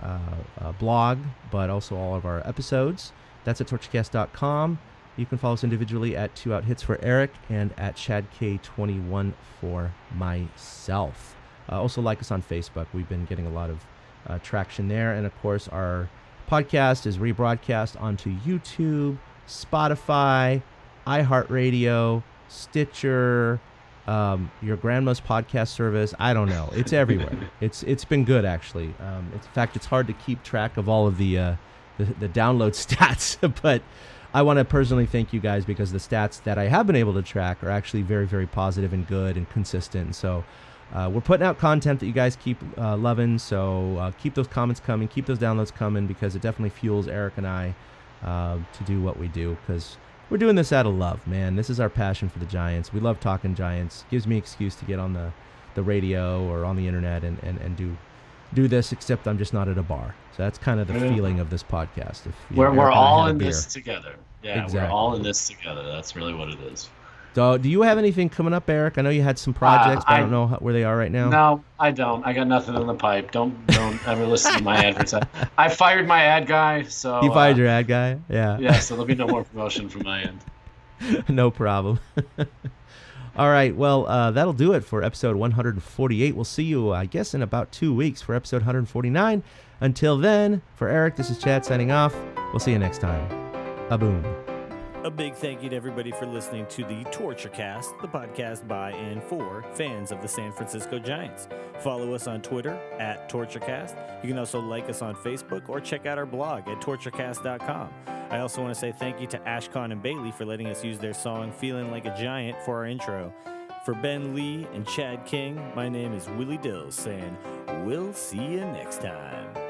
blog, but also all of our episodes. That's at TortureCast.com. You can follow us individually at 2 Out Hits for Eric and at ChadK21 for myself. Also like us on Facebook. We've been getting a lot of traction there. And, of course, our podcast is rebroadcast onto YouTube, Spotify, iHeartRadio, Stitcher, your grandma's podcast service. I don't know. It's everywhere. It's been good, actually. In fact, it's hard to keep track of all of the download stats, but I want to personally thank you guys because the stats that I have been able to track are actually very, very positive and good and consistent. And so we're putting out content that you guys keep loving, so keep those comments coming, keep those downloads coming, because it definitely fuels Eric and I to do what we do, because we're doing this out of love, man. This is our passion for the Giants. We love talking Giants. Gives me an excuse to get on the radio or on the internet and do this, except I'm just not at a bar. So that's kind of the feeling of this podcast. We're all in this together. Yeah, exactly. We're all in this together. That's really what it is. So, do you have anything coming up, Eric? I know you had some projects, but I don't know where they are right now. No, I don't. I got nothing in the pipe. Don't ever listen to my advertising. I fired my ad guy, so... You fired your ad guy? Yeah. Yeah, so there'll be no more promotion from my end. No problem. All right, well, that'll do it for episode 148. We'll see you, I guess, in about 2 weeks for episode 149. Until then, for Eric, this is Chad signing off. We'll see you next time. A-boom. A big thank you to everybody for listening to the TortureCast, the podcast by and for fans of the San Francisco Giants. Follow us on Twitter at TortureCast. You can also like us on Facebook or check out our blog at TortureCast.com. I also want to say thank you to Ashcon and Bailey for letting us use their song Feeling Like a Giant for our intro. For Ben Lee and Chad King, my name is Willie Dills saying, we'll see you next time.